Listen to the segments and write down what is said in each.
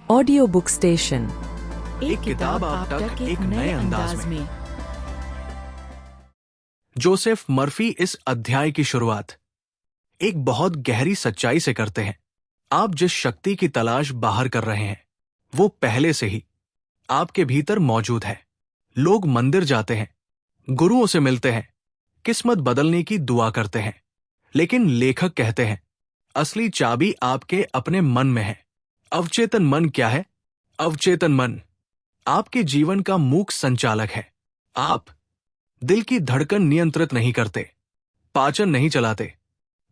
Audio book station. एक किताब आप तक एक नए अंदाज में। जोसेफ मर्फी इस अध्याय की शुरुआत एक बहुत गहरी सच्चाई से करते हैं। आप जिस शक्ति की तलाश बाहर कर रहे हैं वो पहले से ही आपके भीतर मौजूद है। लोग मंदिर जाते हैं, गुरुओं से मिलते हैं, किस्मत बदलने की दुआ करते हैं, लेकिन लेखक कहते हैं असली चाबी आपके अपने मन में है। अवचेतन मन क्या है? अवचेतन मन आपके जीवन का मूक संचालक है। आप दिल की धड़कन नियंत्रित नहीं करते, पाचन नहीं चलाते,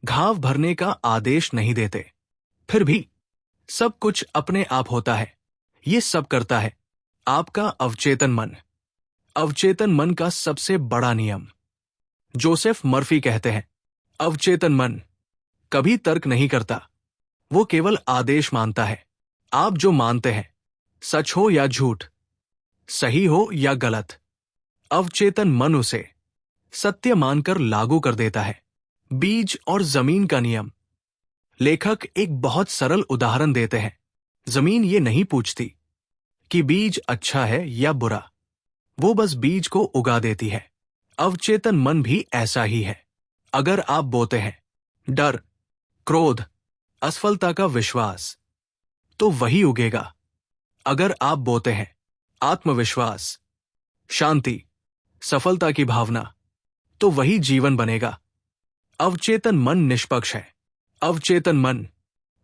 घाव भरने का आदेश नहीं देते, फिर भी सब कुछ अपने आप होता है। ये सब करता है आपका अवचेतन मन। अवचेतन मन का सबसे बड़ा नियम। जोसेफ मर्फी कहते हैं अवचेतन मन कभी तर्क नहीं करता, वो केवल आदेश मानता है। आप जो मानते हैं, सच हो या झूठ, सही हो या गलत, अवचेतन मन उसे सत्य मानकर लागू कर देता है। बीज और जमीन का नियम। लेखक एक बहुत सरल उदाहरण देते हैं। जमीन ये नहीं पूछती कि बीज अच्छा है या बुरा, वो बस बीज को उगा देती है। अवचेतन मन भी ऐसा ही है। अगर आप बोते हैं डर, क्रोध, असफलता का विश्वास, तो वही उगेगा। अगर आप बोते हैं आत्मविश्वास, शांति, सफलता की भावना, तो वही जीवन बनेगा। अवचेतन मन निष्पक्ष है। अवचेतन मन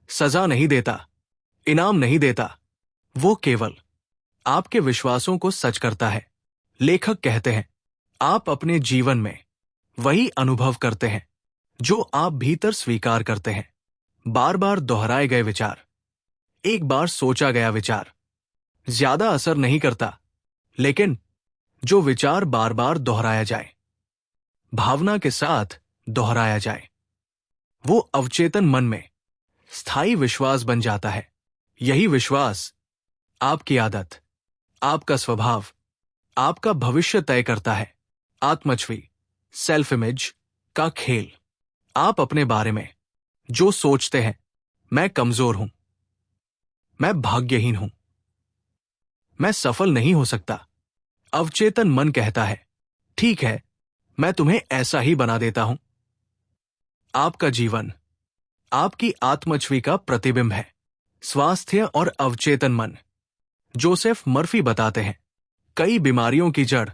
सजा नहीं देता, इनाम नहीं देता, वो केवल आपके विश्वासों को सच करता है। लेखक कहते हैं आप अपने जीवन में वही अनुभव करते हैं जो आप भीतर स्वीकार करते हैं। बार बार दोहराए गए विचार, एक बार सोचा गया विचार ज्यादा असर नहीं करता, लेकिन जो विचार बार बार दोहराया जाए, भावना के साथ दोहराया जाए, वो अवचेतन मन में स्थायी विश्वास बन जाता है। यही विश्वास आपकी आदत, आपका स्वभाव, आपका भविष्य तय करता है। आत्मछवि, सेल्फ इमेज का खेल। आप अपने बारे में जो सोचते हैं, मैं कमजोर हूं, मैं भाग्यहीन हूं, मैं सफल नहीं हो सकता, अवचेतन मन कहता है ठीक है, मैं तुम्हें ऐसा ही बना देता हूं। आपका जीवन आपकी आत्मछवि का प्रतिबिंब है। स्वास्थ्य और अवचेतन मन। जोसेफ मर्फी बताते हैं कई बीमारियों की जड़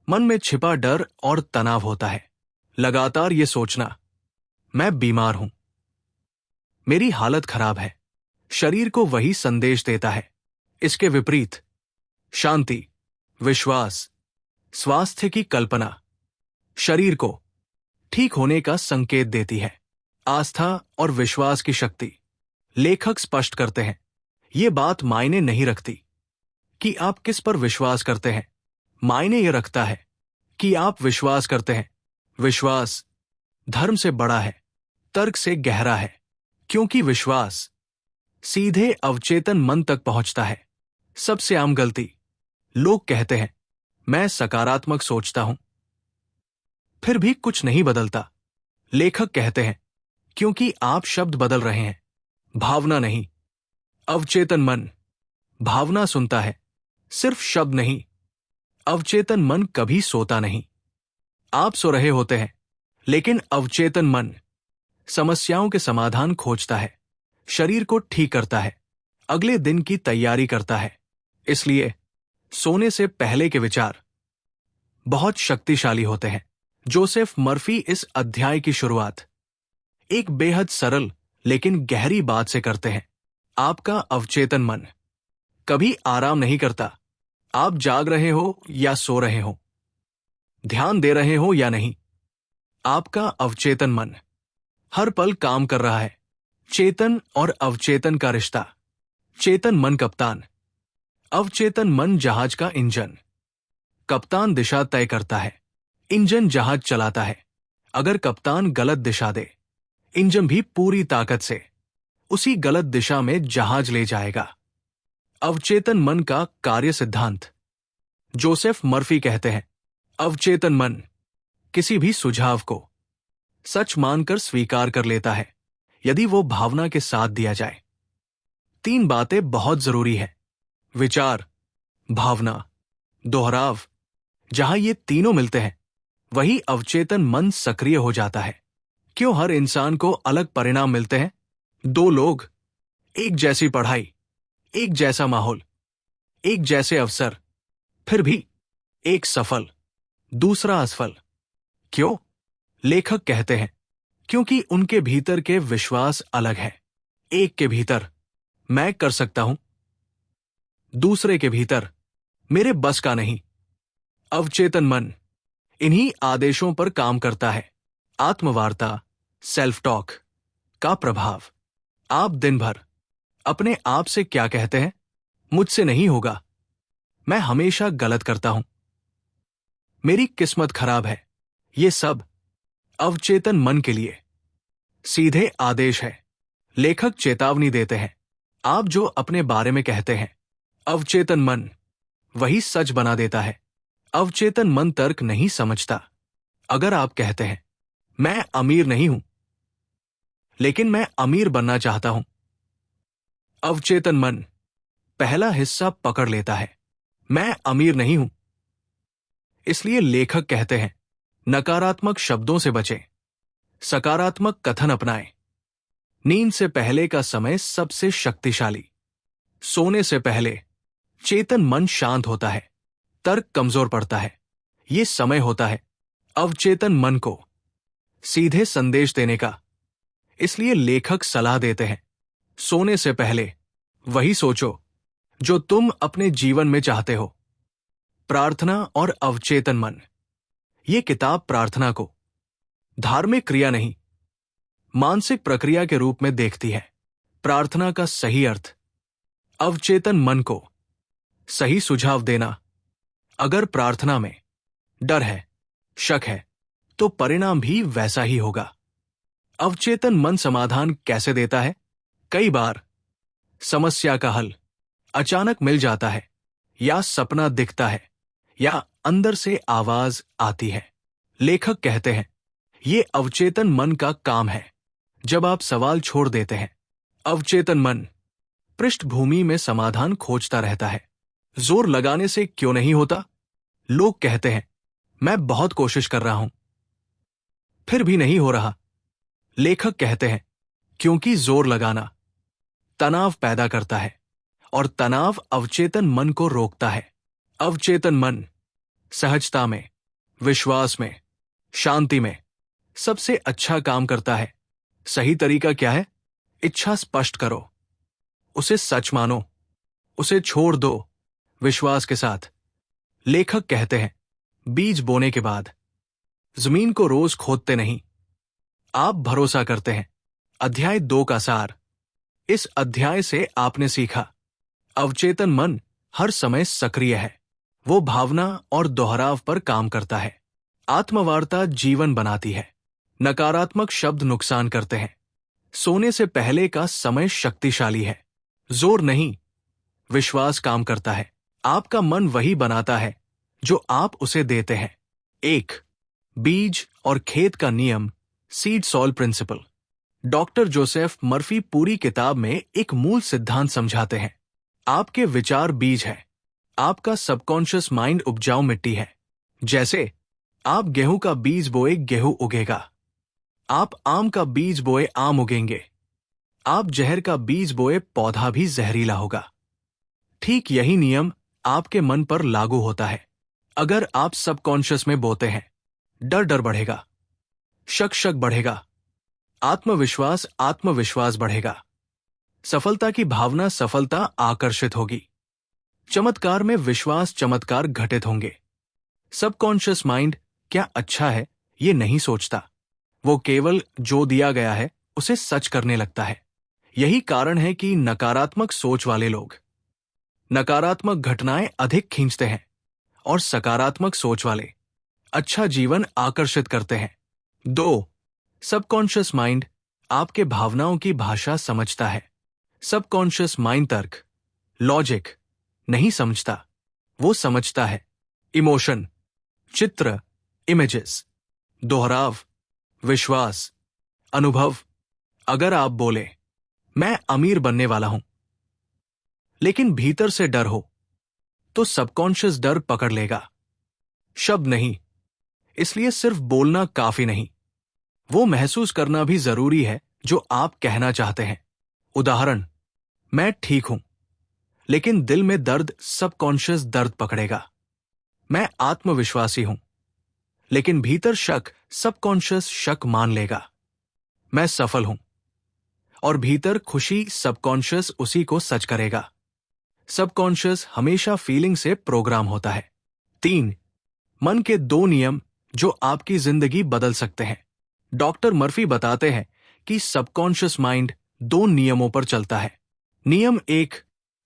मन में छिपा डर और तनाव होता है। लगातार ये सोचना मैं बीमार हूं, मेरी हालत खराब है, शरीर को वही संदेश देता है। इसके विपरीत शांति, विश्वास, स्वास्थ्य की कल्पना शरीर को ठीक होने का संकेत देती है। आस्था और विश्वास की शक्ति। लेखक स्पष्ट करते हैं ये बात मायने नहीं रखती कि आप किस पर विश्वास करते हैं, मायने यह रखता है कि आप विश्वास करते हैं। विश्वास धर्म से बड़ा है, तर्क से गहरा है, क्योंकि विश्वास सीधे अवचेतन मन तक पहुंचता है। सबसे आम गलती, लोग कहते हैं मैं सकारात्मक सोचता हूं, फिर भी कुछ नहीं बदलता। लेखक कहते हैं क्योंकि आप शब्द बदल रहे हैं, भावना नहीं। अवचेतन मन भावना सुनता है, सिर्फ शब्द नहीं। अवचेतन मन कभी सोता नहीं। आप सो रहे होते हैं, लेकिन अवचेतन मन समस्याओं के समाधान खोजता है, शरीर को ठीक करता है, अगले दिन की तैयारी करता है। इसलिए सोने से पहले के विचार बहुत शक्तिशाली होते हैं। जोसेफ मर्फी इस अध्याय की शुरुआत एक बेहद सरल लेकिन गहरी बात से करते हैं। आपका अवचेतन मन कभी आराम नहीं करता। आप जाग रहे हो या सो रहे हो, ध्यान दे रहे हो या नहीं, आपका अवचेतन मन हर पल काम कर रहा है। चेतन और अवचेतन का रिश्ता। चेतन मन कप्तान, अवचेतन मन जहाज का इंजन। कप्तान दिशा तय करता है, इंजन जहाज चलाता है। अगर कप्तान गलत दिशा दे, इंजन भी पूरी ताकत से उसी गलत दिशा में जहाज ले जाएगा। अवचेतन मन का कार्य सिद्धांत। जोसेफ मर्फी कहते हैं अवचेतन मन किसी भी सुझाव को सच मानकर स्वीकार कर लेता है। यदि वो भावना के साथ दिया जाए। 3 बातें बहुत जरूरी है: विचार, भावना, दोहराव। जहां ये तीनों मिलते हैं, वही अवचेतन मन सक्रिय हो जाता है। क्यों हर इंसान को अलग परिणाम मिलते हैं? 2 लोग, एक जैसी पढ़ाई, एक जैसा माहौल, एक जैसे अवसर, फिर भी एक सफल, दूसरा असफल। क्यों? लेखक कहते हैं, क्योंकि उनके भीतर के विश्वास अलग है। एक के भीतर मैं कर सकता हूं, दूसरे के भीतर मेरे बस का नहीं। अवचेतन मन इन्हीं आदेशों पर काम करता है। आत्मवार्ता, सेल्फ टॉक का प्रभाव। आप दिन भर अपने आप से क्या कहते हैं? मुझसे नहीं होगा, मैं हमेशा गलत करता हूं, मेरी किस्मत खराब है। ये सब अवचेतन मन के लिए सीधे आदेश है। लेखक चेतावनी देते हैं, आप जो अपने बारे में कहते हैं, अवचेतन मन वही सच बना देता है। अवचेतन मन तर्क नहीं समझता। अगर आप कहते हैं, मैं अमीर नहीं हूं, लेकिन मैं अमीर बनना चाहता हूं, अवचेतन मन पहला हिस्सा पकड़ लेता है, मैं अमीर नहीं हूं। इसलिए लेखक कहते हैं, नकारात्मक शब्दों से बचें, सकारात्मक कथन अपनाएं। नींद से पहले का समय सबसे शक्तिशाली। सोने से पहले चेतन मन शांत होता है, तर्क कमजोर पड़ता है। ये समय होता है अवचेतन मन को सीधे संदेश देने का। इसलिए लेखक सलाह देते हैं, सोने से पहले वही सोचो जो तुम अपने जीवन में चाहते हो। प्रार्थना और अवचेतन मन। ये किताब प्रार्थना को धार्मिक क्रिया नहीं, मानसिक प्रक्रिया के रूप में देखती है। प्रार्थना का सही अर्थ अवचेतन मन को सही सुझाव देना। अगर प्रार्थना में डर है, शक है, तो परिणाम भी वैसा ही होगा। अवचेतन मन समाधान कैसे देता है? कई बार समस्या का हल अचानक मिल जाता है, या सपना दिखता है, या अंदर से आवाज आती है। लेखक कहते हैं, ये अवचेतन मन का काम है। जब आप सवाल छोड़ देते हैं, अवचेतन मन पृष्ठभूमि में समाधान खोजता रहता है। जोर लगाने से क्यों नहीं होता? लोग कहते हैं, मैं बहुत कोशिश कर रहा हूं, फिर भी नहीं हो रहा। लेखक कहते हैं, क्योंकि जोर लगाना तनाव पैदा करता है, और तनाव अवचेतन मन को रोकता है। अवचेतन मन सहजता में, विश्वास में, शांति में सबसे अच्छा काम करता है। सही तरीका क्या है? इच्छा स्पष्ट करो, उसे सच मानो, उसे छोड़ दो विश्वास के साथ। लेखक कहते हैं, बीज बोने के बाद जमीन को रोज खोदते नहीं, आप भरोसा करते हैं। अध्याय 2 का सार। इस अध्याय से आपने सीखा, अवचेतन मन हर समय सक्रिय है। वो भावना और दोहराव पर काम करता है। आत्मवार्ता जीवन बनाती है, नकारात्मक शब्द नुकसान करते हैं। सोने से पहले का समय शक्तिशाली है। जोर नहीं, विश्वास काम करता है। आपका मन वही बनाता है जो आप उसे देते हैं। 1. बीज और खेत का नियम, seed soil principle. Doctor Joseph Murphy पूरी किताब में एक मूल सिद्धांत समझाते हैं। आपके विचार बीज है, आपका सबकॉन्शियस माइंड उपजाऊ मिट्टी है। जैसे आप गेहूं का बीज बोए, गेहूं उगेगा। आप आम का बीज बोए, आम उगेंगे। आप जहर का बीज बोए, पौधा भी जहरीला होगा। ठीक यही नियम आपके मन पर लागू होता है। अगर आप सबकॉन्शियस में बोते हैं, डर डर बढ़ेगा, शक शक बढ़ेगा, आत्मविश्वास बढ़ेगा। सफलता की भावना सफलता आकर्षित होगी। चमत्कार में विश्वास चमत्कार घटित होंगे। सबकॉन्शियस माइंड क्या अच्छा है ये नहीं सोचता, वो केवल जो दिया गया है उसे सच करने लगता है। यही कारण है कि नकारात्मक सोच वाले लोग नकारात्मक घटनाएं अधिक खींचते हैं, और सकारात्मक सोच वाले अच्छा जीवन आकर्षित करते हैं। 2. सबकॉन्शियस माइंड आपके भावनाओं की भाषा समझता है। सबकॉन्शियस माइंड तर्क, लॉजिक नहीं समझता, वो समझता है इमोशन, चित्र, इमेजेस, दोहराव, विश्वास, अनुभव, अगर आप बोले मैं अमीर बनने वाला हूं, लेकिन भीतर से डर हो, तो सबकॉन्शियस डर पकड़ लेगा। शब्द नहीं, इसलिए सिर्फ बोलना काफी नहीं, वो महसूस करना भी जरूरी है जो आप कहना चाहते हैं। उदाहरण, मैं ठीक हूं, लेकिन दिल में दर्द सबकॉन्शियस दर्द पकड़ेगा। मैं आत्मविश्वासी हूं, लेकिन भीतर शक सबकॉन्शियस शक मान लेगा। मैं सफल हूं, और भीतर खुशी सबकॉन्शियस उसी को सच करेगा। सबकॉन्शियस हमेशा फीलिंग से प्रोग्राम होता है। 3. मन के 2 नियम जो आपकी जिंदगी बदल सकते हैं। डॉक्टर मर्फी बताते हैं कि सबकॉन्शियस माइंड 2 नियमों पर चलता है। नियम 1,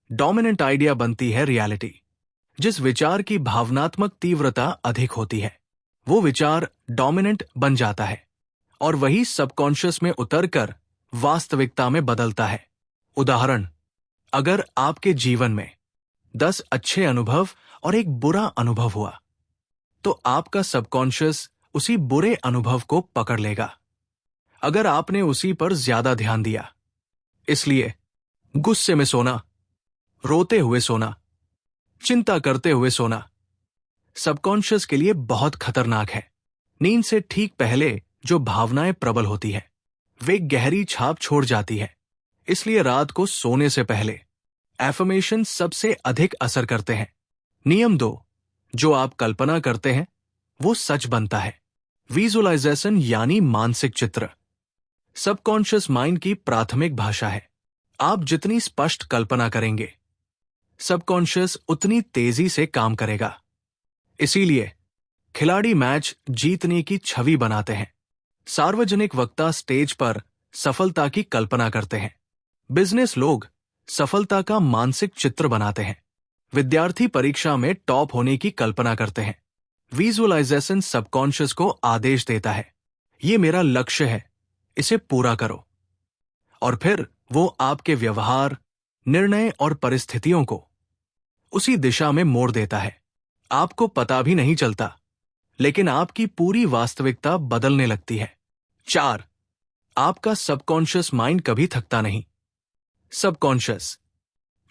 डोमिनेंट आइडिया बनती है रियलिटी। जिस विचार की भावनात्मक तीव्रता अधिक होती है, वो विचार डोमिनेंट बन जाता है, और वही सबकॉन्शियस में उतरकर वास्तविकता में बदलता है। उदाहरण, अगर आपके जीवन में 10 अच्छे अनुभव और एक बुरा अनुभव हुआ, तो आपका सबकॉन्शियस उसी बुरे अनुभव को पकड़ लेगा, अगर आपने उसी पर ज्यादा ध्यान दिया। इसलिए गुस्से में सोना, रोते हुए सोना, चिंता करते हुए सोना सबकॉन्शियस के लिए बहुत खतरनाक है। नींद से ठीक पहले जो भावनाएं प्रबल होती है, वे गहरी छाप छोड़ जाती है। इसलिए रात को सोने से पहले एफर्मेशन सबसे अधिक असर करते हैं। नियम 2, जो आप कल्पना करते हैं वो सच बनता है। विजुअलाइजेशन यानी मानसिक चित्र सबकॉन्शियस माइंड की प्राथमिक भाषा है। आप जितनी स्पष्ट कल्पना करेंगे, सबकॉन्शियस उतनी तेजी से काम करेगा। इसीलिए खिलाड़ी मैच जीतने की छवि बनाते हैं। सार्वजनिक वक्ता स्टेज पर सफलता की कल्पना करते हैं। बिजनेस लोग सफलता का मानसिक चित्र बनाते हैं। विद्यार्थी परीक्षा में टॉप होने की कल्पना करते हैं। विजुअलाइजेशन सबकॉन्शियस को आदेश देता है, ये मेरा लक्ष्य है, इसे पूरा करो। और फिर वो आपके व्यवहार, निर्णय और परिस्थितियों को उसी दिशा में मोड़ देता है। आपको पता भी नहीं चलता, लेकिन आपकी पूरी वास्तविकता बदलने लगती है। 4. आपका सबकॉन्शियस माइंड कभी थकता नहीं। सबकॉन्शियस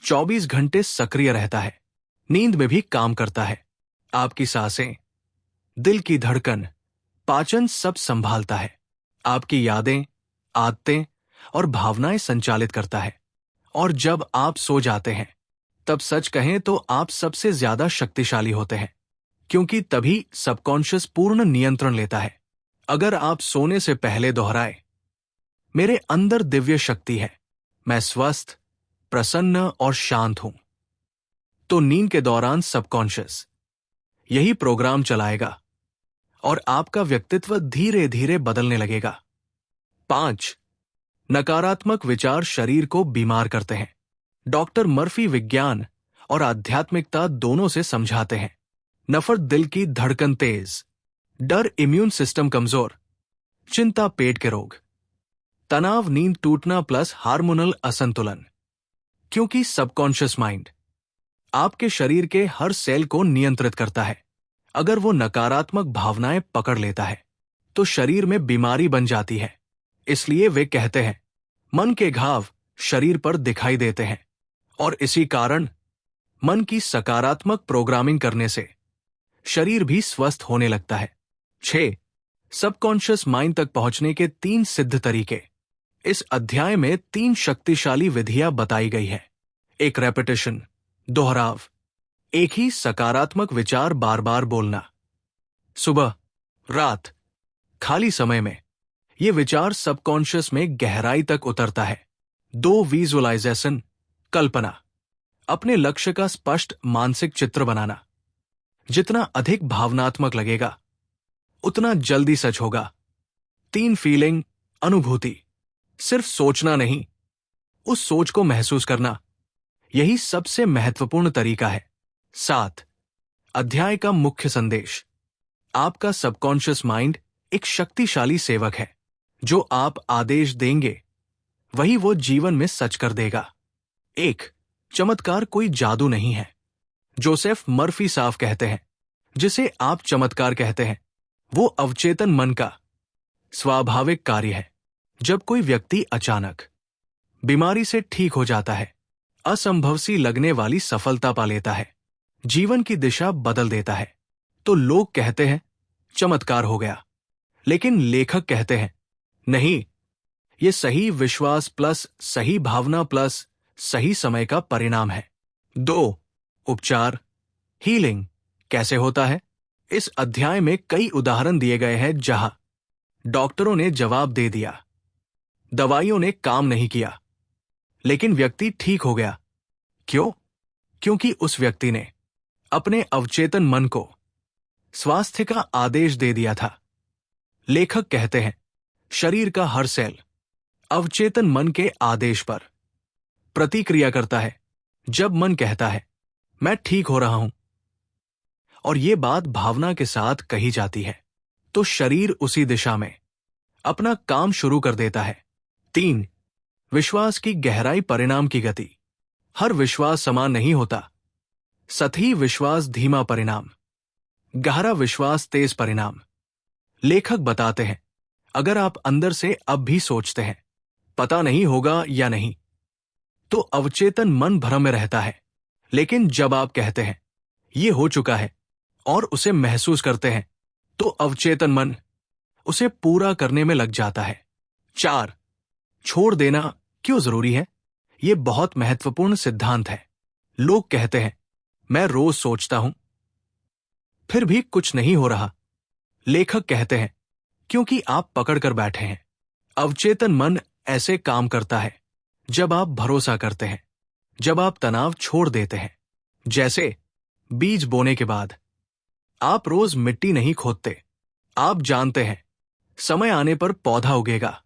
24 घंटे सक्रिय रहता है, नींद में भी काम करता है। आपकी सांसें, दिल की धड़कन, पाचन सब संभालता है। आपकी यादें, आदतें और भावनाएं संचालित करता है। और जब आप सो जाते हैं, तब सच कहें तो आप सबसे ज्यादा शक्तिशाली होते हैं, क्योंकि तभी सबकॉन्शियस पूर्ण नियंत्रण लेता है। अगर आप सोने से पहले दोहराए, मेरे अंदर दिव्य शक्ति है, मैं स्वस्थ, प्रसन्न और शांत हूं, तो नींद के दौरान सबकॉन्शियस यही प्रोग्राम चलाएगा और आपका व्यक्तित्व धीरे धीरे बदलने लगेगा। 5. नकारात्मक विचार शरीर को बीमार करते हैं। डॉक्टर मर्फी विज्ञान और आध्यात्मिकता दोनों से समझाते हैं। नफरत दिल की धड़कन तेज, डर इम्यून सिस्टम कमजोर, चिंता पेट के रोग, तनाव नींद टूटना प्लस हार्मोनल असंतुलन। क्योंकि सबकॉन्शियस माइंड आपके शरीर के हर सेल को नियंत्रित करता है। अगर वो नकारात्मक भावनाएं पकड़ लेता है, तो शरीर में बीमारी बन जाती है। इसलिए वे कहते हैं, मन के घाव शरीर पर दिखाई देते हैं, और इसी कारण मन की सकारात्मक प्रोग्रामिंग करने से शरीर भी स्वस्थ होने लगता है। 6. सबकॉन्शियस माइंड तक पहुंचने के 3 सिद्ध तरीके। इस अध्याय में 3 शक्तिशाली विधियां बताई गई है। 1. रेपिटेशन, दोहराव, एक ही सकारात्मक विचार बार बार बोलना। सुबह, रात, खाली समय में ये विचार सबकॉन्शियस में गहराई तक उतरता है। 2. विजुअलाइजेशन, कल्पना, अपने लक्ष्य का स्पष्ट मानसिक चित्र बनाना। जितना अधिक भावनात्मक लगेगा, उतना जल्दी सच होगा। 3. फीलिंग, अनुभूति, सिर्फ सोचना नहीं, उस सोच को महसूस करना, यही सबसे महत्वपूर्ण तरीका है। 7. अध्याय का मुख्य संदेश। आपका सबकॉन्शियस माइंड एक शक्तिशाली सेवक है। जो आप आदेश देंगे, वही वो जीवन में सच कर देगा। 1. चमत्कार कोई जादू नहीं है। जोसेफ मर्फी साफ कहते हैं, जिसे आप चमत्कार कहते हैं, वो अवचेतन मन का स्वाभाविक कार्य है। जब कोई व्यक्ति अचानक बीमारी से ठीक हो जाता है, असंभव सी लगने वाली सफलता पा लेता है, जीवन की दिशा बदल देता है, तो लोग कहते हैं चमत्कार हो गया। लेकिन लेखक कहते हैं नहीं, ये सही विश्वास प्लस सही भावना प्लस सही समय का परिणाम है। 2. उपचार, हीलिंग कैसे होता है? इस अध्याय में कई उदाहरण दिए गए हैं जहां डॉक्टरों ने जवाब दे दिया, दवाइयों ने काम नहीं किया, लेकिन व्यक्ति ठीक हो गया। क्यों? क्योंकि उस व्यक्ति ने अपने अवचेतन मन को स्वास्थ्य का आदेश दे दिया था। लेखक कहते हैं शरीर का हर सेल अवचेतन मन के आदेश पर प्रतिक्रिया करता है। जब मन कहता है मैं ठीक हो रहा हूं, और ये बात भावना के साथ कही जाती है, तो शरीर उसी दिशा में अपना काम शुरू कर देता है। 3. विश्वास की गहराई, परिणाम की गति। हर विश्वास समान नहीं होता। सतही विश्वास धीमा परिणाम, गहरा विश्वास तेज परिणाम। लेखक बताते हैं अगर आप अंदर से अब भी सोचते हैं पता नहीं होगा या नहीं, तो अवचेतन मन भ्रम में रहता है। लेकिन जब आप कहते हैं ये हो चुका है और उसे महसूस करते हैं, तो अवचेतन मन उसे पूरा करने में लग जाता है। 4. छोड़ देना क्यों जरूरी है? यह बहुत महत्वपूर्ण सिद्धांत है। लोग कहते हैं मैं रोज सोचता हूं, फिर भी कुछ नहीं हो रहा। लेखक कहते हैं क्योंकि आप पकड़ कर बैठे हैं। अवचेतन मन ऐसे काम करता है जब आप भरोसा करते हैं, जब आप तनाव छोड़ देते हैं। जैसे बीज बोने के बाद आप रोज मिट्टी नहीं खोदते, आप जानते हैं समय आने पर पौधा उगेगा।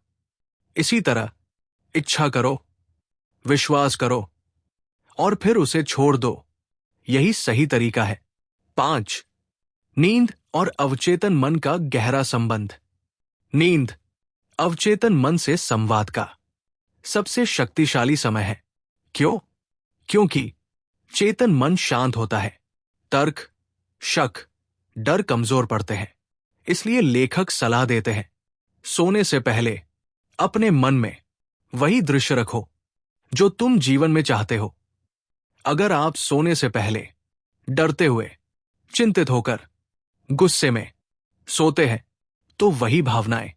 इसी तरह इच्छा करो, विश्वास करो और फिर उसे छोड़ दो। यही सही तरीका है। 5. नींद और अवचेतन मन का गहरा संबंध। नींद अवचेतन मन से संवाद का सबसे शक्तिशाली समय है। क्यों? क्योंकि चेतन मन शांत होता है, तर्क, शक, डर कमजोर पड़ते हैं। इसलिए लेखक सलाह देते हैं सोने से पहले अपने मन में वही दृश्य रखो जो तुम जीवन में चाहते हो। अगर आप सोने से पहले डरते हुए, चिंतित होकर, गुस्से में सोते हैं, तो वही भावनाएं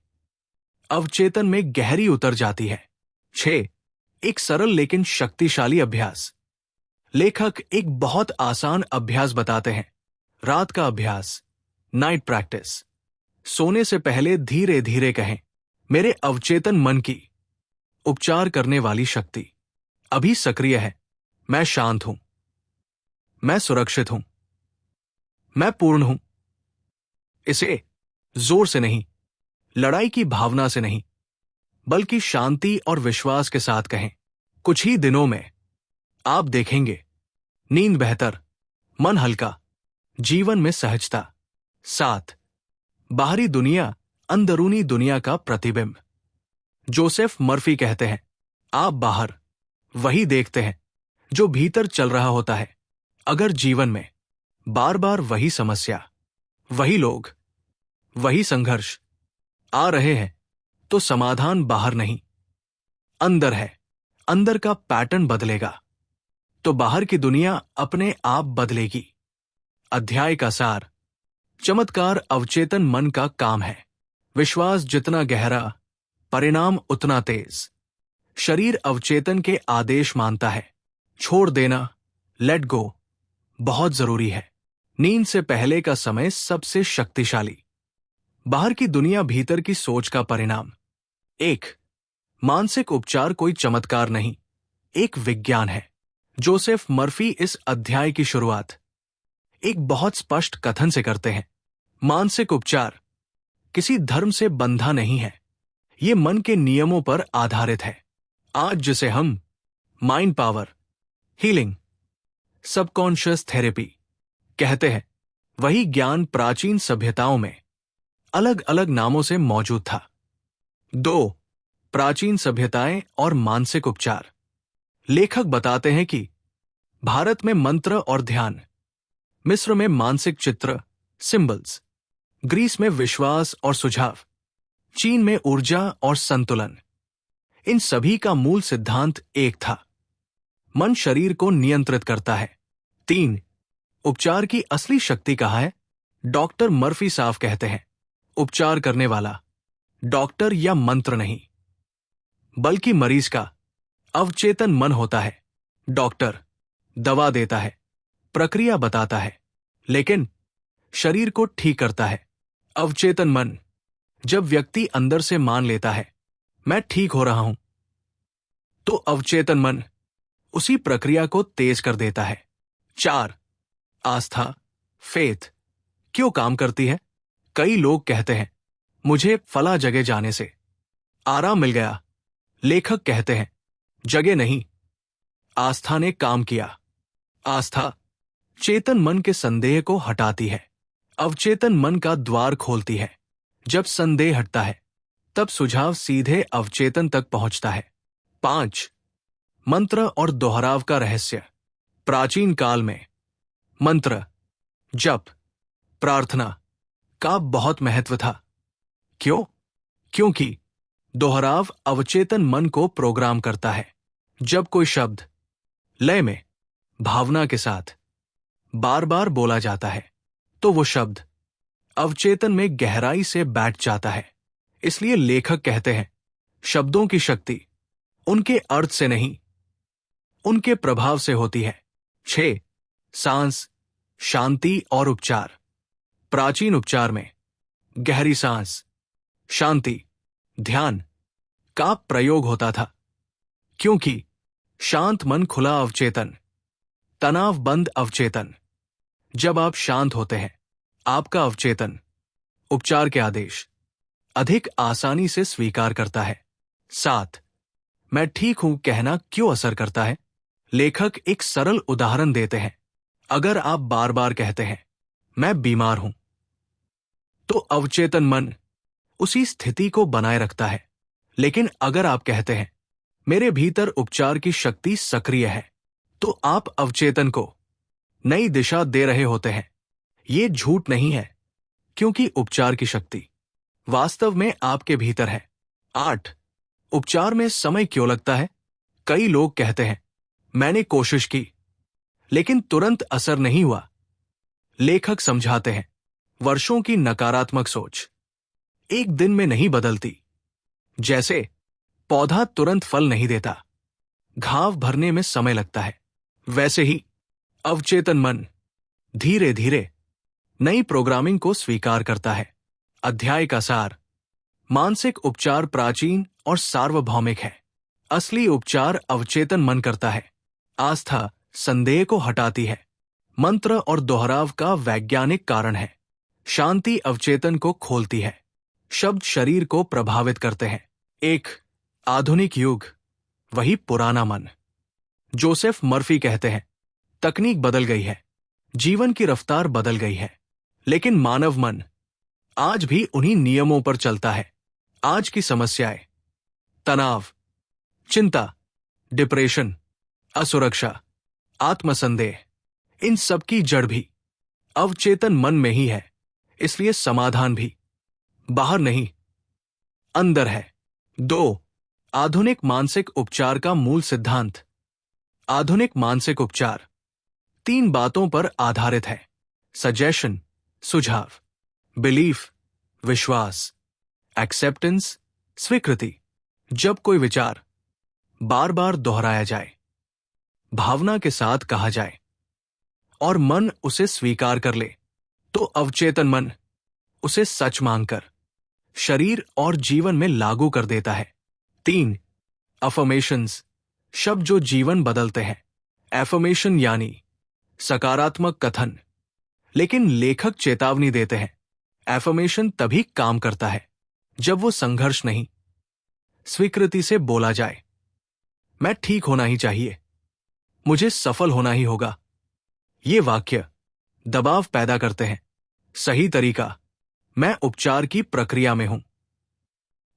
अवचेतन में गहरी उतर जाती है। 6. एक सरल लेकिन शक्तिशाली अभ्यास। लेखक एक बहुत आसान अभ्यास बताते हैं, रात का अभ्यास, नाइट प्रैक्टिस। सोने से पहले धीरे धीरे कहें मेरे अवचेतन मन की उपचार करने वाली शक्ति अभी सक्रिय है। मैं शांत हूं, मैं सुरक्षित हूं, मैं पूर्ण हूं। इसे जोर से नहीं, लड़ाई की भावना से नहीं, बल्कि शांति और विश्वास के साथ कहें। कुछ ही दिनों में आप देखेंगे नींद बेहतर, मन हल्का, जीवन में सहजता। 7. बाहरी दुनिया अंदरूनी दुनिया का प्रतिबिंब। जोसेफ मर्फी कहते हैं आप बाहर वही देखते हैं जो भीतर चल रहा होता है। अगर जीवन में बार बार वही समस्या, वही लोग, वही संघर्ष आ रहे हैं, तो समाधान बाहर नहीं, अंदर है। अंदर का पैटर्न बदलेगा तो बाहर की दुनिया अपने आप बदलेगी। अध्याय का सार, चमत्कार अवचेतन मन का काम है। विश्वास जितना गहरा, परिणाम उतना तेज। शरीर अवचेतन के आदेश मानता है। छोड़ देना, लेट गो, बहुत जरूरी है। नींद से पहले का समय सबसे शक्तिशाली। बाहर की दुनिया भीतर की सोच का परिणाम। 1. मानसिक उपचार कोई चमत्कार नहीं, एक विज्ञान है। जोसेफ मर्फी इस अध्याय की शुरुआत एक बहुत स्पष्ट कथन से करते हैं, मानसिक उपचार किसी धर्म से बंधा नहीं है, ये मन के नियमों पर आधारित है। आज जिसे हम mind power, healing, subconscious therapy कहते हैं, वही ज्ञान प्राचीन सभ्यताओं में अलग अलग नामों से मौजूद था। 2. प्राचीन सभ्यताएं और मानसिक उपचार। लेखक बताते हैं कि भारत में मंत्र और ध्यान, मिस्र में मानसिक चित्र, सिंबल्स, ग्रीस में विश्वास और सुझाव, चीन में ऊर्जा और संतुलन, इन सभी का मूल सिद्धांत एक था। मन शरीर को नियंत्रित करता है। 3. उपचार की असली शक्ति कहाँ है? डॉक्टर मर्फी साफ कहते हैं, उपचार करने वाला डॉक्टर या मंत्र नहीं, बल्कि मरीज का अवचेतन मन होता है। डॉक्टर दवा देता है, प्रक्रिया बताता है, लेकिन शरीर को ठीक करता है अवचेतन मन। जब व्यक्ति अंदर से मान लेता है मैं ठीक हो रहा हूं, तो अवचेतन मन उसी प्रक्रिया को तेज कर देता है। 4. आस्था, फेथ क्यों काम करती है? कई लोग कहते हैं मुझे फला जगह जाने से आराम मिल गया। लेखक कहते हैं जगह नहीं, आस्था ने काम किया। आस्था चेतन मन के संदेह को हटाती है, अवचेतन मन का द्वार खोलती है। जब संदेह हटता है तब सुझाव सीधे अवचेतन तक पहुंचता है। 5. मंत्र और दोहराव का रहस्य। प्राचीन काल में मंत्र, जप, प्रार्थना का बहुत महत्व था। क्यों? क्योंकि दोहराव अवचेतन मन को प्रोग्राम करता है। जब कोई शब्द लय में, भावना के साथ बार बार बोला जाता है तो वो शब्द अवचेतन में गहराई से बैठ जाता है। इसलिए लेखक कहते हैं शब्दों की शक्ति उनके अर्थ से नहीं, उनके प्रभाव से होती है। 6. सांस, शांति और उपचार। प्राचीन उपचार में गहरी सांस, शांति, ध्यान का प्रयोग होता था, क्योंकि शांत मन खुला अवचेतन, तनाव बंद अवचेतन। जब आप शांत होते हैं आपका अवचेतन उपचार के आदेश अधिक आसानी से स्वीकार करता है। 7. मैं ठीक हूं कहना क्यों असर करता है? लेखक एक सरल उदाहरण देते हैं। अगर आप बार बार कहते हैं मैं बीमार हूं, तो अवचेतन मन उसी स्थिति को बनाए रखता है। लेकिन अगर आप कहते हैं मेरे भीतर उपचार की शक्ति सक्रिय है, तो आप अवचेतन को नई दिशा दे रहे होते हैं। ये झूठ नहीं है, क्योंकि उपचार की शक्ति वास्तव में आपके भीतर है। 8. उपचार में समय क्यों लगता है? कई लोग कहते हैं मैंने कोशिश की लेकिन तुरंत असर नहीं हुआ। लेखक समझाते हैं वर्षों की नकारात्मक सोच एक दिन में नहीं बदलती। जैसे पौधा तुरंत फल नहीं देता, घाव भरने में समय लगता है, वैसे ही अवचेतन मन धीरे धीरे नई प्रोग्रामिंग को स्वीकार करता है। अध्याय का सार। मानसिक उपचार प्राचीन और सार्वभौमिक है। असली उपचार अवचेतन मन करता है। आस्था संदेह को हटाती है। मंत्र और दोहराव का वैज्ञानिक कारण है। शांति अवचेतन को खोलती है। शब्द शरीर को प्रभावित करते हैं। एक आधुनिक युग, वही पुराना मन। जोसेफ मर्फी कहते हैं तकनीक बदल गई है, जीवन की रफ्तार बदल गई है, लेकिन मानव मन आज भी उन्हीं नियमों पर चलता है। आज की समस्याएं तनाव, चिंता, डिप्रेशन, असुरक्षा, आत्मसंदेह, इन सब की जड़ भी अवचेतन मन में ही है। इसलिए समाधान भी बाहर नहीं, अंदर है। 2. आधुनिक मानसिक उपचार का मूल सिद्धांत। आधुनिक मानसिक उपचार 3 बातों पर आधारित है। सजेशन, सुझाव, बिलीफ, विश्वास, एक्सेप्टेंस, स्वीकृति। जब कोई विचार बार बार दोहराया जाए, भावना के साथ कहा जाए और मन उसे स्वीकार कर ले, तो अवचेतन मन उसे सच मानकर शरीर और जीवन में लागू कर देता है। 3. अफर्मेशंस, शब्द जो जीवन बदलते हैं। एफर्मेशन यानी सकारात्मक कथन, लेकिन लेखक चेतावनी देते हैं एफर्मेशन तभी काम करता है जब वो संघर्ष नहीं, स्वीकृति से बोला जाए। मैं ठीक होना ही चाहिए, मुझे सफल होना ही होगा। ये वाक्य दबाव पैदा करते हैं। सही तरीका, मैं उपचार की प्रक्रिया में हूं,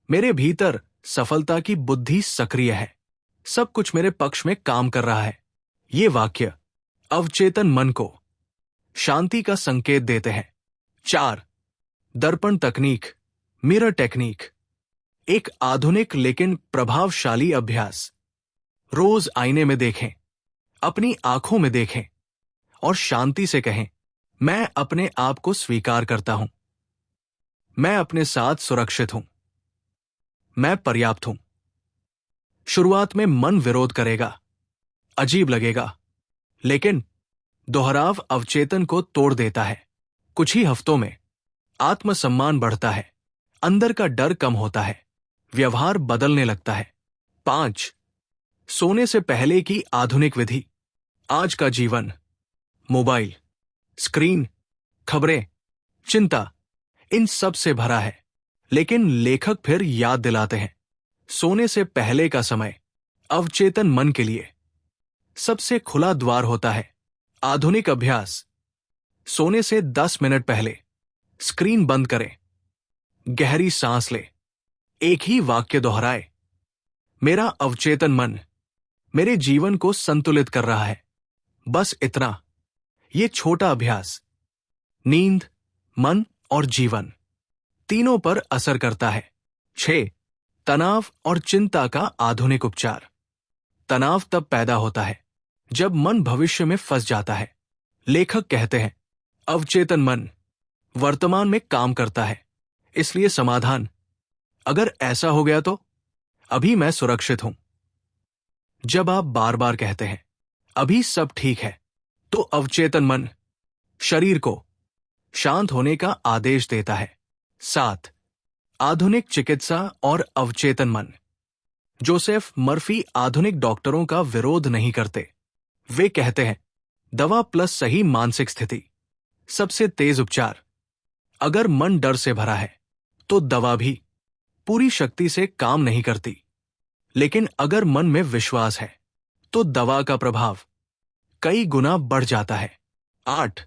मेरे भीतर सफलता की बुद्धि सक्रिय है, सब कुछ मेरे पक्ष में काम कर रहा है। ये वाक्य अवचेतन मन को शांति का संकेत देते हैं। 4. दर्पण तकनीक, मिरर टेक्निक। एक आधुनिक लेकिन प्रभावशाली अभ्यास। रोज आईने में देखें, अपनी आंखों में देखें और शांति से कहें, मैं अपने आप को स्वीकार करता हूं। मैं अपने साथ सुरक्षित हूं। मैं पर्याप्त हूं। शुरुआत में मन विरोध करेगा, अजीब लगेगा, लेकिन दोहराव अवचेतन को तोड़ देता है। कुछ ही हफ्तों में आत्मसम्मान बढ़ता है, अंदर का डर कम होता है, व्यवहार बदलने लगता है। 5. सोने से पहले की आधुनिक विधि। आज का जीवन मोबाइल, स्क्रीन, खबरें, चिंता, इन सब से भरा है। लेकिन लेखक फिर याद दिलाते हैं, सोने से पहले का समय अवचेतन मन के लिए सबसे खुला द्वार होता है। आधुनिक अभ्यास। सोने से 10 मिनट पहले स्क्रीन बंद करें, गहरी सांस ले, एक ही वाक्य दोहराए, मेरा अवचेतन मन मेरे जीवन को संतुलित कर रहा है। बस इतना। ये छोटा अभ्यास नींद, मन और जीवन तीनों पर असर करता है। 6. तनाव और चिंता का आधुनिक उपचार। तनाव तब पैदा होता है जब मन भविष्य में फंस जाता है। लेखक कहते हैं, अवचेतन मन वर्तमान में काम करता है, इसलिए समाधान, अगर ऐसा हो गया तो अभी मैं सुरक्षित हूं। जब आप बार बार कहते हैं, अभी सब ठीक है, तो अवचेतन मन शरीर को शांत होने का आदेश देता है। 7. आधुनिक चिकित्सा और अवचेतन मन। जोसेफ मर्फी आधुनिक डॉक्टरों का विरोध नहीं करते। वे कहते हैं, दवा प्लस सही मानसिक स्थिति सबसे तेज उपचार। अगर मन डर से भरा है तो दवा भी पूरी शक्ति से काम नहीं करती, लेकिन अगर मन में विश्वास है तो दवा का प्रभाव कई गुना बढ़ जाता है। 8.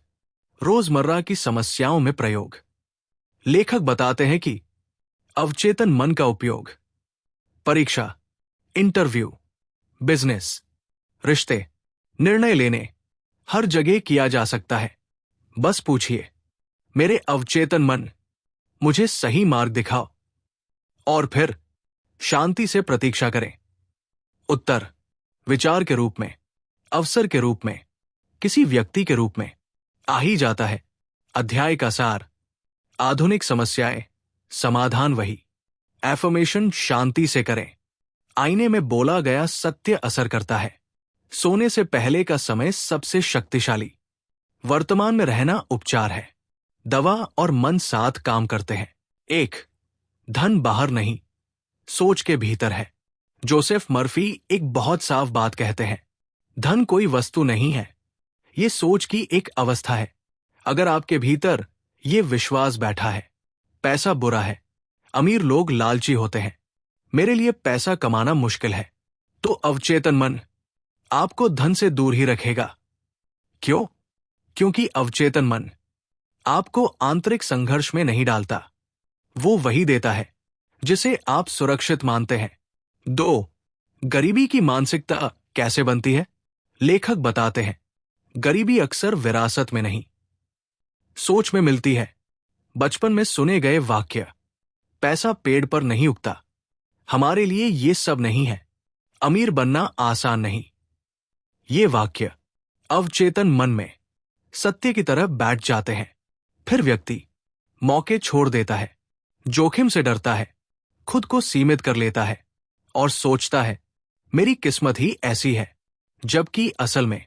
रोजमर्रा की समस्याओं में प्रयोग। लेखक बताते हैं कि अवचेतन मन का उपयोग परीक्षा, इंटरव्यू, बिजनेस, रिश्ते, निर्णय लेने, हर जगह किया जा सकता है। बस पूछिए, मेरे अवचेतन मन मुझे सही मार्ग दिखाओ, और फिर शांति से प्रतीक्षा करें। उत्तर विचार के रूप में, अवसर के रूप में, किसी व्यक्ति के रूप में आ ही जाता है। अध्याय का सार। आधुनिक समस्याएं, समाधान वही। एफर्मेशन शांति से करें। आईने में बोला गया सत्य असर करता है। सोने से पहले का समय सबसे शक्तिशाली। वर्तमान में रहना उपचार है। दवा और मन साथ काम करते हैं। 1. धन बाहर नहीं, सोच के भीतर है। जोसेफ मर्फी एक बहुत साफ बात कहते हैं, धन कोई वस्तु नहीं है, ये सोच की एक अवस्था है। अगर आपके भीतर ये विश्वास बैठा है, पैसा बुरा है, अमीर लोग लालची होते हैं, मेरे लिए पैसा कमाना मुश्किल है, तो अवचेतन मन आपको धन से दूर ही रखेगा। क्यों? क्योंकि अवचेतन मन आपको आंतरिक संघर्ष में नहीं डालता, वो वही देता है जिसे आप सुरक्षित मानते हैं। 2. गरीबी की मानसिकता कैसे बनती है? लेखक बताते हैं, गरीबी अक्सर विरासत में नहीं, सोच में मिलती है। बचपन में सुने गए वाक्य, पैसा पेड़ पर नहीं उगता, हमारे लिए ये सब नहीं है, अमीर बनना आसान नहीं, ये वाक्य अवचेतन मन में सत्य की तरह बैठ जाते हैं। फिर व्यक्ति मौके छोड़ देता है, जोखिम से डरता है, खुद को सीमित कर लेता है और सोचता है, मेरी किस्मत ही ऐसी है, जबकि असल में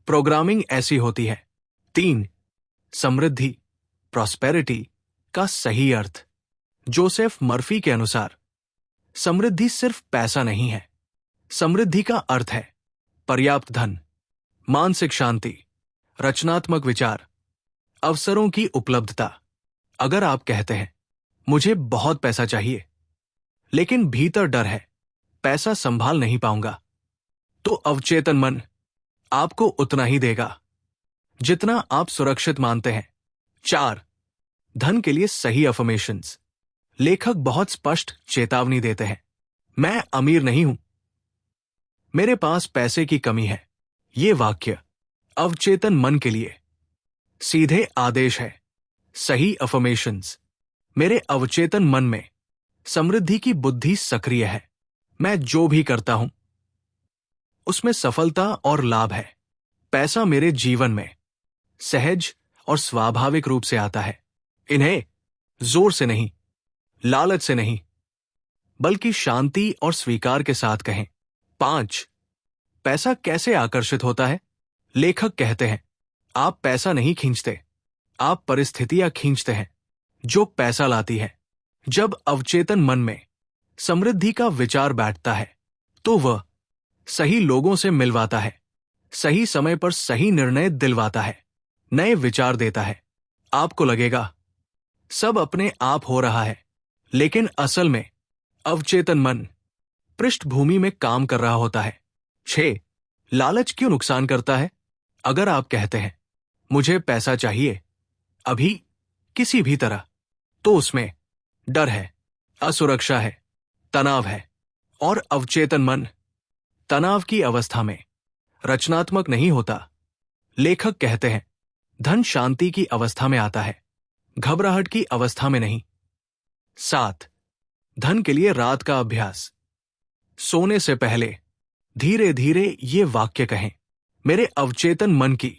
प्रोग्रामिंग ऐसी होती है। 3. समृद्धि, प्रॉस्पेरिटी का सही अर्थ। जोसेफ मर्फी के अनुसार समृद्धि सिर्फ पैसा नहीं है। समृद्धि का अर्थ है पर्याप्त धन, मानसिक शांति, रचनात्मक विचार, अवसरों की उपलब्धता। अगर आप कहते हैं, मुझे बहुत पैसा चाहिए, लेकिन भीतर डर है, पैसा संभाल नहीं पाऊंगा, तो अवचेतन मन आपको उतना ही देगा जितना आप सुरक्षित मानते हैं। 4. धन के लिए सही अफर्मेशंस। लेखक बहुत स्पष्ट चेतावनी देते हैं, मैं अमीर नहीं हूं, मेरे पास पैसे की कमी है। ये वाक्य अवचेतन मन के लिए सीधे आदेश है। सही अफर्मेशंस, मेरे अवचेतन मन में समृद्धि की बुद्धि सक्रिय है। मैं जो भी करता हूं उसमें सफलता और लाभ है। पैसा मेरे जीवन में सहज और स्वाभाविक रूप से आता है। इन्हें जोर से नहीं, लालच से नहीं, बल्कि शांति और स्वीकार के साथ कहें। 5. पैसा कैसे आकर्षित होता है? लेखक कहते हैं, आप पैसा नहीं खींचते, आप परिस्थितियां खींचते हैं जो पैसा लाती है। जब अवचेतन मन में समृद्धि का विचार बैठता है तो वह सही लोगों से मिलवाता है, सही समय पर सही निर्णय दिलवाता है, नए विचार देता है। आपको लगेगा सब अपने आप हो रहा है, लेकिन असल में अवचेतन मन पृष्ठभूमि में काम कर रहा होता है। 6. लालच क्यों नुकसान करता है? अगर आप कहते हैं मुझे पैसा चाहिए अभी, किसी भी तरह, तो उसमें डर है, असुरक्षा है, तनाव है। और अवचेतन मन तनाव की अवस्था में रचनात्मक नहीं होता। लेखक कहते हैं, धन शांति की अवस्था में आता है, घबराहट की अवस्था में नहीं। 7. धन के लिए रात का अभ्यास। सोने से पहले धीरे धीरे ये वाक्य कहें, मेरे अवचेतन मन की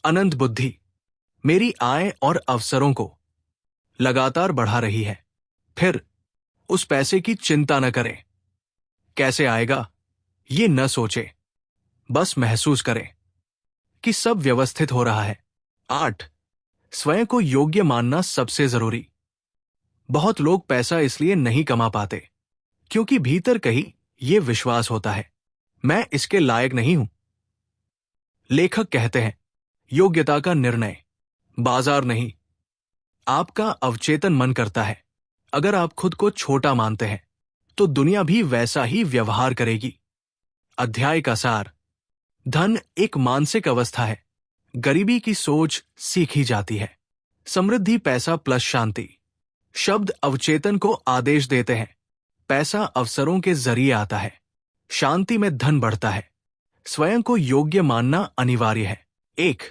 अनंत बुद्धि मेरी आय और अवसरों को लगातार बढ़ा रही है। फिर उस पैसे की चिंता न करें, कैसे आएगा ये न सोचे, बस महसूस करें कि सब व्यवस्थित हो रहा है। 8. स्वयं को योग्य मानना सबसे जरूरी। बहुत लोग पैसा इसलिए नहीं कमा पाते क्योंकि भीतर कहीं ये विश्वास होता है, मैं इसके लायक नहीं हूं। लेखक कहते हैं, योग्यता का निर्णय बाजार नहीं, आपका अवचेतन मन करता है। अगर आप खुद को छोटा मानते हैं तो दुनिया भी वैसा ही व्यवहार करेगी। अध्याय का सार। धन एक मानसिक अवस्था है, गरीबी की सोच सीखी जाती है। समृद्धि पैसा प्लस शांति। शब्द अवचेतन को आदेश देते हैं, पैसा अवसरों के जरिए आता है, शांति में धन बढ़ता है। स्वयं को योग्य मानना अनिवार्य है। 1.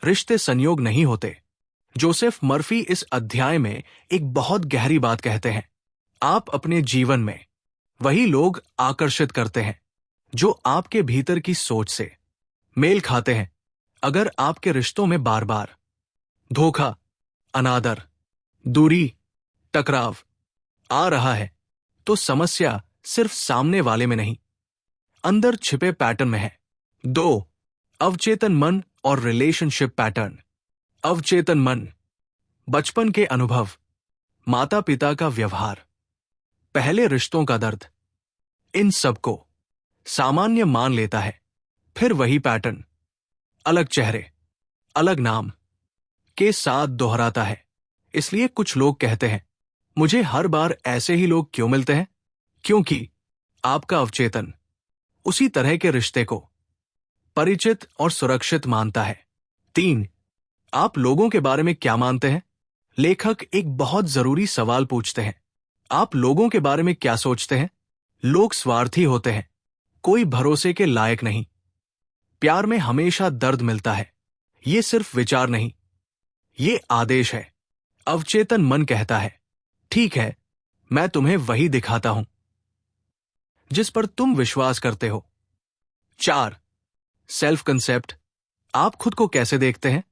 रिश्ते संयोग नहीं होते। जोसेफ मर्फी इस अध्याय में एक बहुत गहरी बात कहते हैं, आप अपने जीवन में वही लोग आकर्षित करते हैं जो आपके भीतर की सोच से मेल खाते हैं। अगर आपके रिश्तों में बार बार धोखा, अनादर, दूरी, टकराव आ रहा है तो समस्या सिर्फ सामने वाले में नहीं, अंदर छिपे पैटर्न में है। 2. अवचेतन मन और रिलेशनशिप पैटर्न। अवचेतन मन बचपन के अनुभव, माता पिता का व्यवहार, पहले रिश्तों का दर्द, इन सब को सामान्य मान लेता है। फिर वही पैटर्न अलग चेहरे, अलग नाम के साथ दोहराता है। इसलिए कुछ लोग कहते हैं, मुझे हर बार ऐसे ही लोग क्यों मिलते हैं? क्योंकि आपका अवचेतन उसी तरह के रिश्ते को परिचित और सुरक्षित मानता है। 3. आप लोगों के बारे में क्या मानते हैं? लेखक एक बहुत जरूरी सवाल पूछते हैं, आप लोगों के बारे में क्या सोचते हैं? लोग स्वार्थी होते हैं, कोई भरोसे के लायक नहीं। प्यार में हमेशा दर्द मिलता है। ये सिर्फ विचार नहीं, ये आदेश है। अवचेतन मन कहता है, ठीक है, मैं तुम्हें वही दिखाता हूं जिस पर तुम विश्वास करते हो। 4. Self concept. आप खुद को कैसे देखते हैं?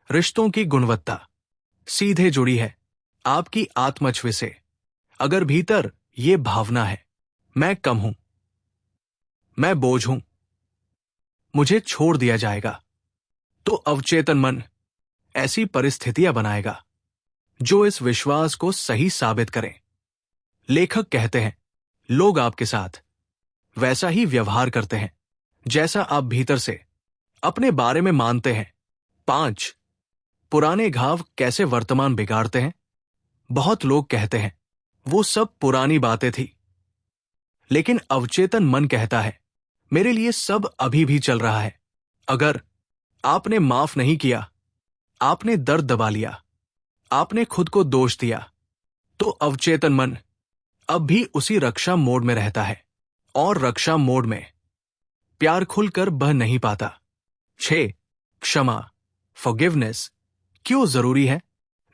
रिश्तों की गुणवत्ता सीधे जुड़ी है आपकी आत्मछवि से। अगर भीतर ये भावना है, मैं कम हूं, मैं बोझ हूं, मुझे छोड़ दिया जाएगा, तो अवचेतन मन ऐसी परिस्थितियां बनाएगा जो इस विश्वास को सही साबित करें। लेखक कहते हैं, लोग आपके साथ वैसा ही व्यवहार करते हैं जैसा आप भीतर से अपने बारे में मानते हैं। 5. पुराने घाव कैसे वर्तमान बिगाड़ते हैं? बहुत लोग कहते हैं, वो सब पुरानी बातें थी, लेकिन अवचेतन मन कहता है, मेरे लिए सब अभी भी चल रहा है। अगर आपने माफ नहीं किया, आपने दर्द दबा लिया, आपने खुद को दोष दिया, तो अवचेतन मन अब भी उसी रक्षा मोड में रहता है, और रक्षा मोड में प्यार खुलकर बह नहीं पाता। 6. क्षमा, फॉरगिवनेस क्यों जरूरी है?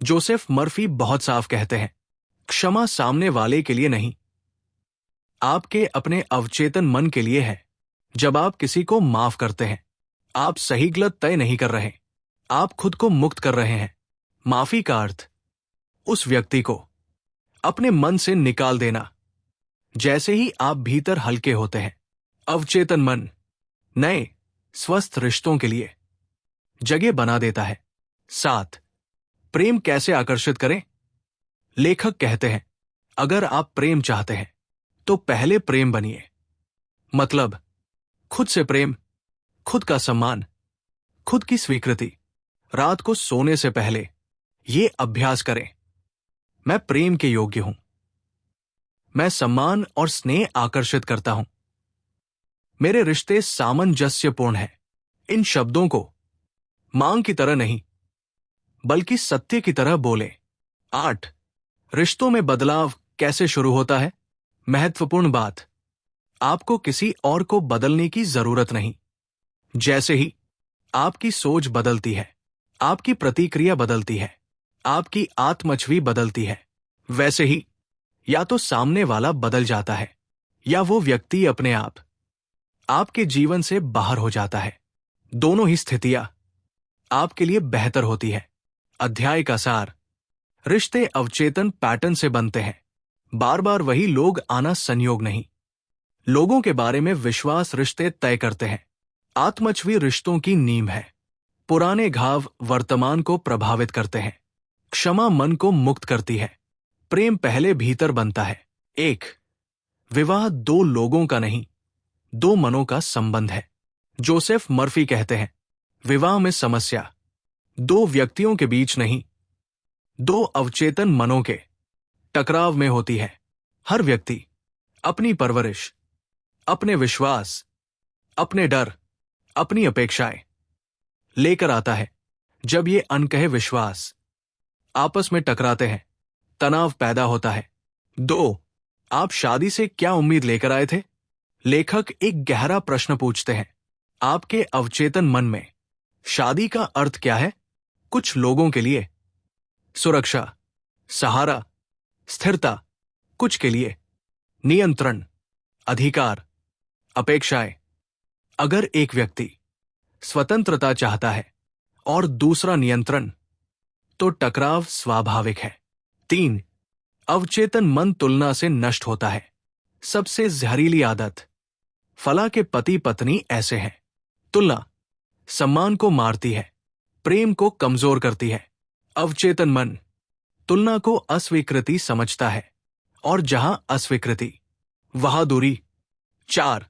जोसेफ मर्फी बहुत साफ कहते हैं, क्षमा सामने वाले के लिए नहीं, आपके अपने अवचेतन मन के लिए है। जब आप किसी को माफ करते हैं, आप सही गलत तय नहीं कर रहे, आप खुद को मुक्त कर रहे हैं। माफी का अर्थ उस व्यक्ति को अपने मन से निकाल देना। जैसे ही आप भीतर हल्के होते हैं, अवचेतन मन नए स्वस्थ रिश्तों के लिए जगह बना देता है। 7. प्रेम कैसे आकर्षित करें? लेखक कहते हैं, अगर आप प्रेम चाहते हैं तो पहले प्रेम बनिए। मतलब खुद से प्रेम, खुद का सम्मान, खुद की स्वीकृति। रात को सोने से पहले ये अभ्यास करें, मैं प्रेम के योग्य हूं, मैं सम्मान और स्नेह आकर्षित करता हूं, मेरे रिश्ते सामंजस्यपूर्ण हैं। इन शब्दों को मांग की तरह नहीं, बल्कि सत्य की तरह बोले। 8. रिश्तों में बदलाव कैसे शुरू होता है? महत्वपूर्ण बात, आपको किसी और को बदलने की जरूरत नहीं। जैसे ही आपकी सोच बदलती है, आपकी प्रतिक्रिया बदलती है, आपकी आत्मछवि बदलती है, वैसे ही या तो सामने वाला बदल जाता है या वो व्यक्ति अपने आप आपके जीवन से बाहर हो जाता है। दोनों ही स्थितियां आपके लिए बेहतर होती है। अध्याय का सार, रिश्ते अवचेतन पैटर्न से बनते हैं। बार बार वही लोग आना संयोग नहीं। लोगों के बारे में विश्वास रिश्ते तय करते हैं। आत्मछवि रिश्तों की नींव है। पुराने घाव वर्तमान को प्रभावित करते हैं। क्षमा मन को मुक्त करती है। प्रेम पहले भीतर बनता है। 1. विवाह दो लोगों का नहीं, दो मनों का संबंध है। जोसेफ मर्फी कहते हैं, विवाह में समस्या दो व्यक्तियों के बीच नहीं, दो अवचेतन मनों के टकराव में होती है। हर व्यक्ति अपनी परवरिश, अपने विश्वास, अपने डर, अपनी अपेक्षाएं लेकर आता है। जब ये अनकहे विश्वास आपस में टकराते हैं, तनाव पैदा होता है। 2. आप शादी से क्या उम्मीद लेकर आए थे? लेखक एक गहरा प्रश्न पूछते हैं, आपके अवचेतन मन में शादी का अर्थ क्या है? कुछ लोगों के लिए सुरक्षा, सहारा, स्थिरता। कुछ के लिए नियंत्रण, अधिकार, अपेक्षाएं। अगर एक व्यक्ति स्वतंत्रता चाहता है और दूसरा नियंत्रण, तो टकराव स्वाभाविक है। 3. अवचेतन मन तुलना से नष्ट होता है। सबसे जहरीली आदत, फला के पति पत्नी ऐसे हैं। तुलना सम्मान को मारती है, प्रेम को कमजोर करती है। अवचेतन मन तुलना को अस्वीकृति समझता है, और जहां अस्वीकृति वहां दूरी। 4.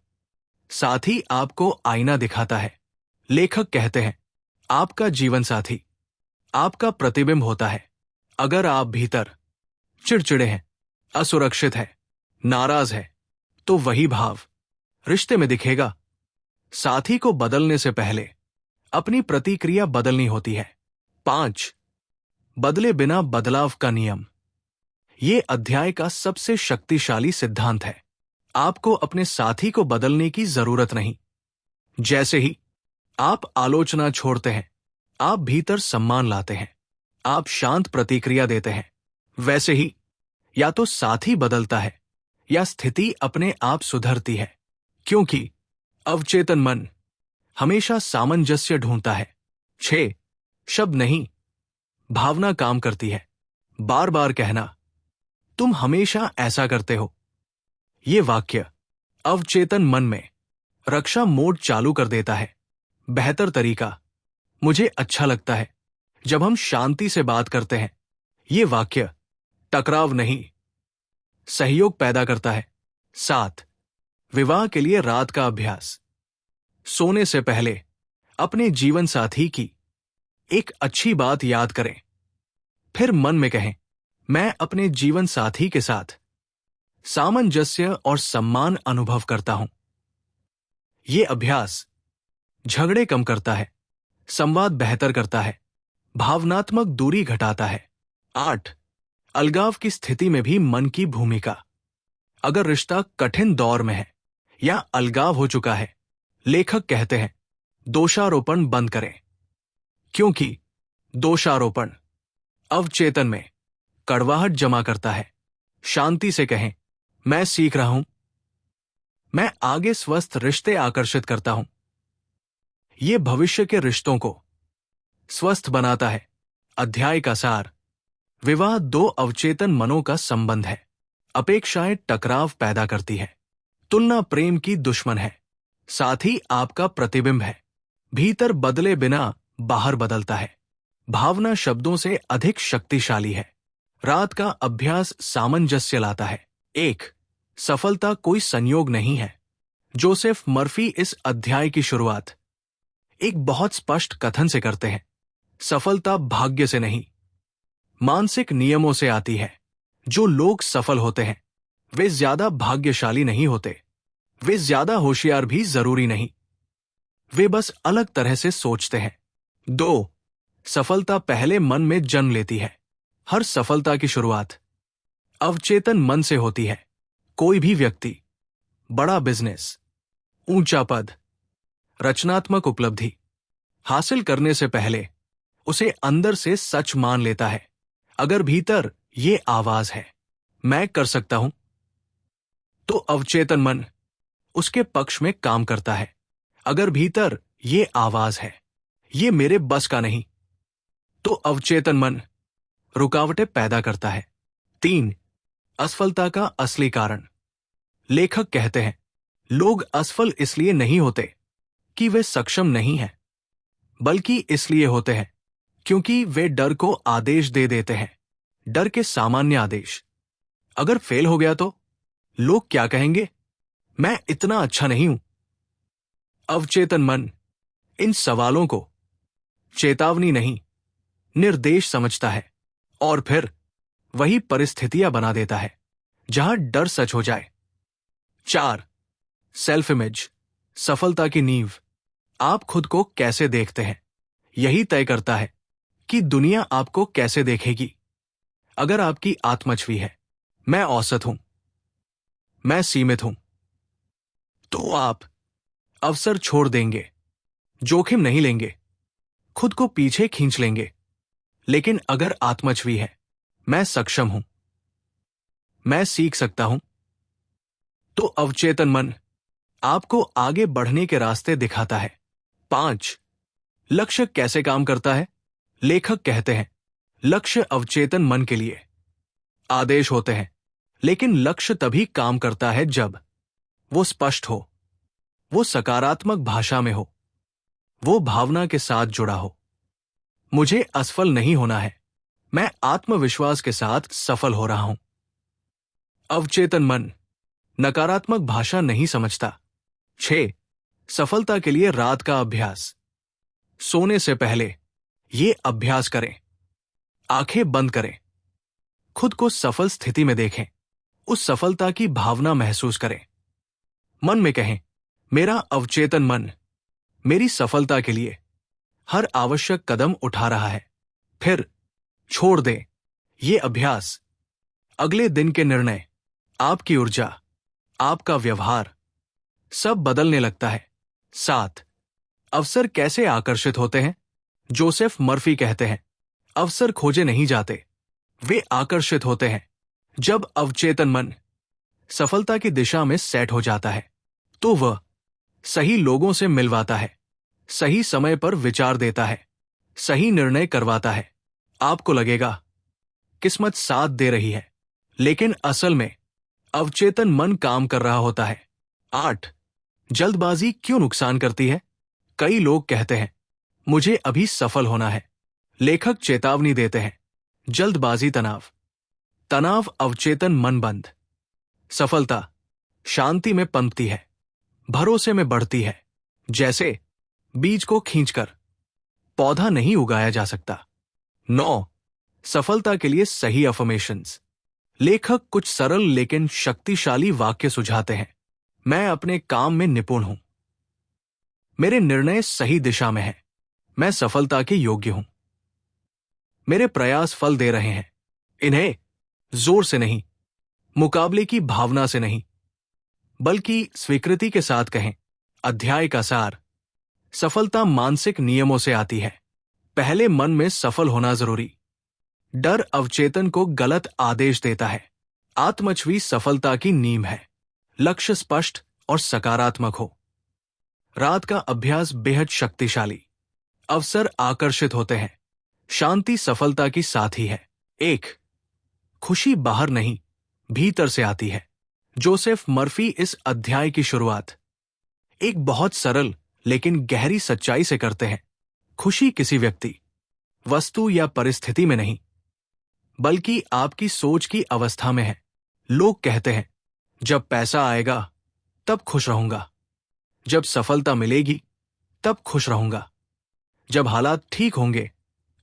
साथ ही आपको आईना दिखाता है। लेखक कहते हैं, आपका जीवन साथी आपका प्रतिबिंब होता है। अगर आप भीतर चिड़चिड़े हैं, असुरक्षित है, नाराज है, तो वही भाव रिश्ते में दिखेगा। साथी को बदलने से पहले अपनी प्रतिक्रिया बदलनी होती है। 5. बदले बिना बदलाव का नियम। ये अध्याय का सबसे शक्तिशाली सिद्धांत है। आपको अपने साथी को बदलने की जरूरत नहीं। जैसे ही आप आलोचना छोड़ते हैं, आप भीतर सम्मान लाते हैं, आप शांत प्रतिक्रिया देते हैं, वैसे ही या तो साथी बदलता है या स्थिति अपने आप सुधरती है। क्योंकि अवचेतन मन हमेशा सामंजस्य ढूंढता है। 6. शब्द नहीं, भावना काम करती है। बार बार कहना, तुम हमेशा ऐसा करते हो, ये वाक्य अवचेतन मन में रक्षा मोड चालू कर देता है। बेहतर तरीका, मुझे अच्छा लगता है जब हम शांति से बात करते हैं। ये वाक्य टकराव नहीं, सहयोग पैदा करता है। 7. विवाह के लिए रात का अभ्यास। सोने से पहले अपने जीवन साथी की एक अच्छी बात याद करें, फिर मन में कहें, मैं अपने जीवन साथी के साथ सामंजस्य और सम्मान अनुभव करता हूं। यह अभ्यास झगड़े कम करता है, संवाद बेहतर करता है, भावनात्मक दूरी घटाता है। 8. अलगाव की स्थिति में भी मन की भूमिका। अगर रिश्ता कठिन दौर में है या अलगाव हो चुका है, लेखक कहते हैं, दोषारोपण बंद करें। क्योंकि दोषारोपण अवचेतन में कड़वाहट जमा करता है, शांति से कहें, मैं सीख रहा हूं। मैं आगे स्वस्थ रिश्ते आकर्षित करता हूं। ये भविष्य के रिश्तों को स्वस्थ बनाता है। अध्याय का सार। विवाह दो अवचेतन मनों का संबंध है। अपेक्षाएं टकराव पैदा करती है। तुलना प्रेम की दुश्मन है, साथ ही आपका प्रतिबिंब है। भीतर बदले बिना बाहर बदलता है। भावना शब्दों से अधिक शक्तिशाली है। रात का अभ्यास सामंजस्य लाता है। 1. सफलता कोई संयोग नहीं है। जोसेफ मर्फी इस अध्याय की शुरुआत एक बहुत स्पष्ट कथन से करते हैं। सफलता भाग्य से नहीं, मानसिक नियमों से आती है। जो लोग सफल होते हैं वे ज्यादा भाग्यशाली नहीं होते। वे ज्यादा होशियार भी जरूरी नहीं। वे बस अलग तरह से सोचते हैं। 2. सफलता पहले मन में जन्म लेती है। हर सफलता की शुरुआत अवचेतन मन से होती है। कोई भी व्यक्ति बड़ा बिजनेस, ऊंचा पद, रचनात्मक उपलब्धि हासिल करने से पहले उसे अंदर से सच मान लेता है। अगर भीतर ये आवाज है, मैं कर सकता हूं, तो अवचेतन मन उसके पक्ष में काम करता है। अगर भीतर ये आवाज है, ये मेरे बस का नहीं, तो अवचेतन मन रुकावटें पैदा करता है। 3. असफलता का असली कारण। लेखक कहते हैं, लोग असफल इसलिए नहीं होते कि वे सक्षम नहीं हैं, बल्कि इसलिए होते हैं क्योंकि वे डर को आदेश दे देते हैं। डर के सामान्य आदेश। अगर फेल हो गया तो लोग क्या कहेंगे? मैं इतना अच्छा नहीं हूं। अवचेतन मन इन सवालों को चेतावनी नहीं, निर्देश समझता है और फिर वही परिस्थितियां बना देता है जहां डर सच हो जाए। 4. Self image. सफलता की नींव। आप खुद को कैसे देखते हैं यही तय करता है कि दुनिया आपको कैसे देखेगी। अगर आपकी आत्मछवि है, मैं औसत हूं, मैं सीमित हूं, तो आप अवसर छोड़ देंगे, जोखिम नहीं लेंगे, खुद को पीछे खींच लेंगे। लेकिन अगर आत्मछवि है, मैं सक्षम हूं, मैं सीख सकता हूं, तो अवचेतन मन आपको आगे बढ़ने के रास्ते दिखाता है। 5. लक्ष्य कैसे काम करता है? लेखक कहते हैं, लक्ष्य अवचेतन मन के लिए आदेश होते हैं, लेकिन लक्ष्य तभी काम करता है जब वो स्पष्ट हो, वो सकारात्मक भाषा में हो, वो भावना के साथ जुड़ा हो। मुझे असफल नहीं होना है, मैं आत्मविश्वास के साथ सफल हो रहा हूं। अवचेतन मन नकारात्मक भाषा नहीं समझता। 6. सफलता के लिए रात का अभ्यास। सोने से पहले ये अभ्यास करें। आंखें बंद करें, खुद को सफल स्थिति में देखें, उस सफलता की भावना महसूस करें। मन में कहें, मेरा अवचेतन मन मेरी सफलता के लिए हर आवश्यक कदम उठा रहा है। फिर छोड़ दें ये अभ्यास। अगले दिन के निर्णय, आपकी ऊर्जा, आपका व्यवहार सब बदलने लगता है। 7. अवसर कैसे आकर्षित होते हैं? जोसेफ मर्फी कहते हैं, अवसर खोजे नहीं जाते, वे आकर्षित होते हैं। जब अवचेतन मन सफलता की दिशा में सेट हो जाता है, तो वह सही लोगों से मिलवाता है, सही समय पर विचार देता है, सही निर्णय करवाता है। आपको लगेगा किस्मत साथ दे रही है, लेकिन असल में अवचेतन मन काम कर रहा होता है। 8. जल्दबाजी क्यों नुकसान करती है? कई लोग कहते हैं, मुझे अभी सफल होना है। लेखक चेतावनी देते हैं, जल्दबाजी तनाव, तनाव अवचेतन मन बंद। सफलता शांति में पनपती है, भरोसे में बढ़ती है। जैसे बीज को खींचकर पौधा नहीं उगाया जा सकता। 9. सफलता के लिए सही अफर्मेशंस। लेखक कुछ सरल लेकिन शक्तिशाली वाक्य सुझाते हैं। मैं अपने काम में निपुण हूं, मेरे निर्णय सही दिशा में हैं, मैं सफलता के योग्य हूं, मेरे प्रयास फल दे रहे हैं। इन्हें जोर से नहीं, मुकाबले की भावना से नहीं, बल्कि स्वीकृति के साथ कहें। अध्याय का सार। सफलता मानसिक नियमों से आती है। पहले मन में सफल होना जरूरी। डर अवचेतन को गलत आदेश देता है। आत्मछवि सफलता की नींव है। लक्ष्य स्पष्ट और सकारात्मक हो। रात का अभ्यास बेहद शक्तिशाली। अवसर आकर्षित होते हैं। शांति सफलता की साथी है। 1. खुशी बाहर नहीं, भीतर से आती है। जोसेफ मर्फी इस अध्याय की शुरुआत एक बहुत सरल लेकिन गहरी सच्चाई से करते हैं। खुशी किसी व्यक्ति, वस्तु या परिस्थिति में नहीं, बल्कि आपकी सोच की अवस्था में है। लोग कहते हैं, जब पैसा आएगा तब खुश रहूंगा, जब सफलता मिलेगी तब खुश रहूंगा, जब हालात ठीक होंगे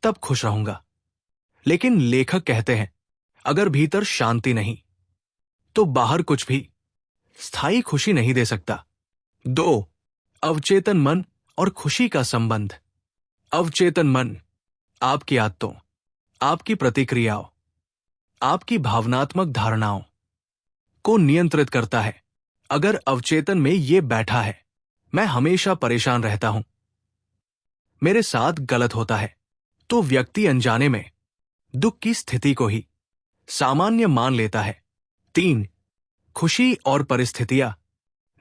तब खुश रहूंगा। लेकिन लेखक कहते हैं, अगर भीतर शांति नहीं तो बाहर कुछ भी स्थायी खुशी नहीं दे सकता। 2. अवचेतन मन और खुशी का संबंध। अवचेतन मन आपकी आदतों, आपकी प्रतिक्रियाओं, आपकी भावनात्मक धारणाओं को नियंत्रित करता है। अगर अवचेतन में ये बैठा है, मैं हमेशा परेशान रहता हूं, मेरे साथ गलत होता है, तो व्यक्ति अनजाने में दुख की स्थिति को ही सामान्य मान लेता है। 3. खुशी और परिस्थितियां।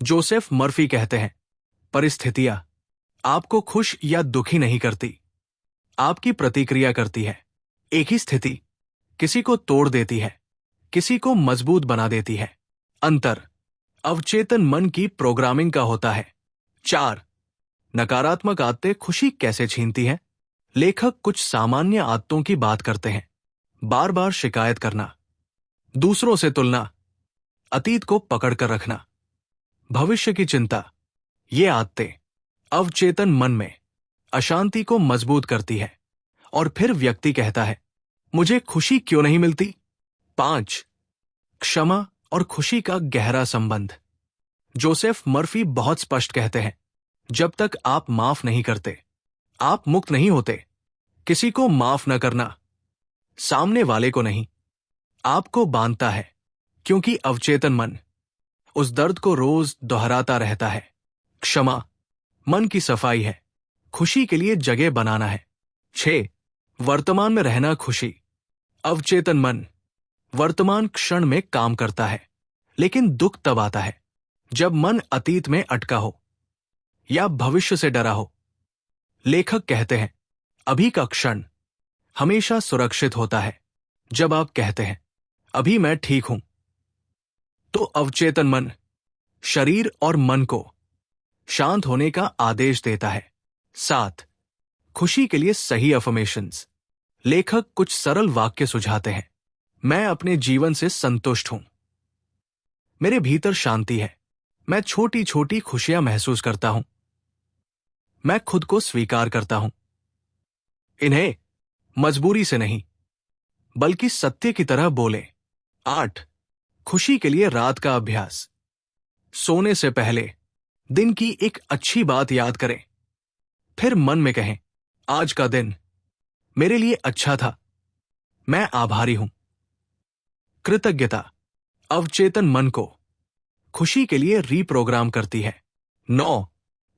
जोसेफ मर्फी कहते हैं, परिस्थितियां आपको खुश या दुखी नहीं करती, आपकी प्रतिक्रिया करती है। एक ही स्थिति किसी को तोड़ देती है, किसी को मजबूत बना देती है। अंतर अवचेतन मन की प्रोग्रामिंग का होता है। 4. नकारात्मक आदतें खुशी कैसे छीनती हैं? लेखक कुछ सामान्य आदतों की बात करते हैं। बार बार शिकायत करना, दूसरों से तुलना, अतीत को पकड़कर रखना, भविष्य की चिंता। ये आदतें अवचेतन मन में अशांति को मजबूत करती है और फिर व्यक्ति कहता है, मुझे खुशी क्यों नहीं मिलती? 5. क्षमा और खुशी का गहरा संबंध। जोसेफ मर्फी बहुत स्पष्ट कहते हैं, जब तक आप माफ नहीं करते, आप मुक्त नहीं होते। किसी को माफ न करना सामने वाले को नहीं, आपको बांधता है, क्योंकि अवचेतन मन उस दर्द को रोज दोहराता रहता है। क्षमा मन की सफाई है, खुशी के लिए जगह बनाना है। 6. वर्तमान में रहना खुशी। अवचेतन मन वर्तमान क्षण में काम करता है, लेकिन दुख तब आता है जब मन अतीत में अटका हो या भविष्य से डरा हो। लेखक कहते हैं, अभी का क्षण हमेशा सुरक्षित होता है। जब आप कहते हैं, अभी मैं ठीक हूं, तो अवचेतन मन शरीर और मन को शांत होने का आदेश देता है। 7. खुशी के लिए सही अफर्मेशंस। लेखक कुछ सरल वाक्य सुझाते हैं। मैं अपने जीवन से संतुष्ट हूं, मेरे भीतर शांति है, मैं छोटी छोटी खुशियां महसूस करता हूं, मैं खुद को स्वीकार करता हूं। इन्हें मजबूरी से नहीं, बल्कि सत्य की तरह बोले। 8. खुशी के लिए रात का अभ्यास। सोने से पहले दिन की एक अच्छी बात याद करें, फिर मन में कहें, आज का दिन मेरे लिए अच्छा था, मैं आभारी हूं। कृतज्ञता अवचेतन मन को खुशी के लिए रीप्रोग्राम करती है। 9.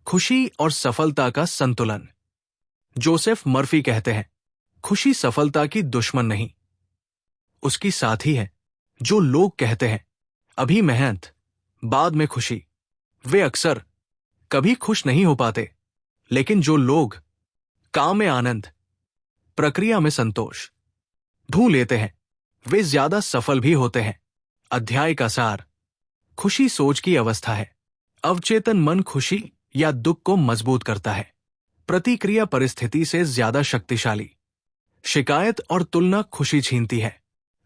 खुशी और सफलता का संतुलन। जोसेफ मर्फी कहते हैं, खुशी सफलता की दुश्मन नहीं, उसकी साथी है। जो लोग कहते हैं, अभी मेहनत बाद में खुशी, वे अक्सर कभी खुश नहीं हो पाते। लेकिन जो लोग काम में आनंद, प्रक्रिया में संतोष ढूंढ लेते हैं, वे ज्यादा सफल भी होते हैं। अध्याय का सार। खुशी सोच की अवस्था है। अवचेतन मन खुशी या दुख को मजबूत करता है। प्रतिक्रिया परिस्थिति से ज्यादा शक्तिशाली। शिकायत और तुलना खुशी छीनती है।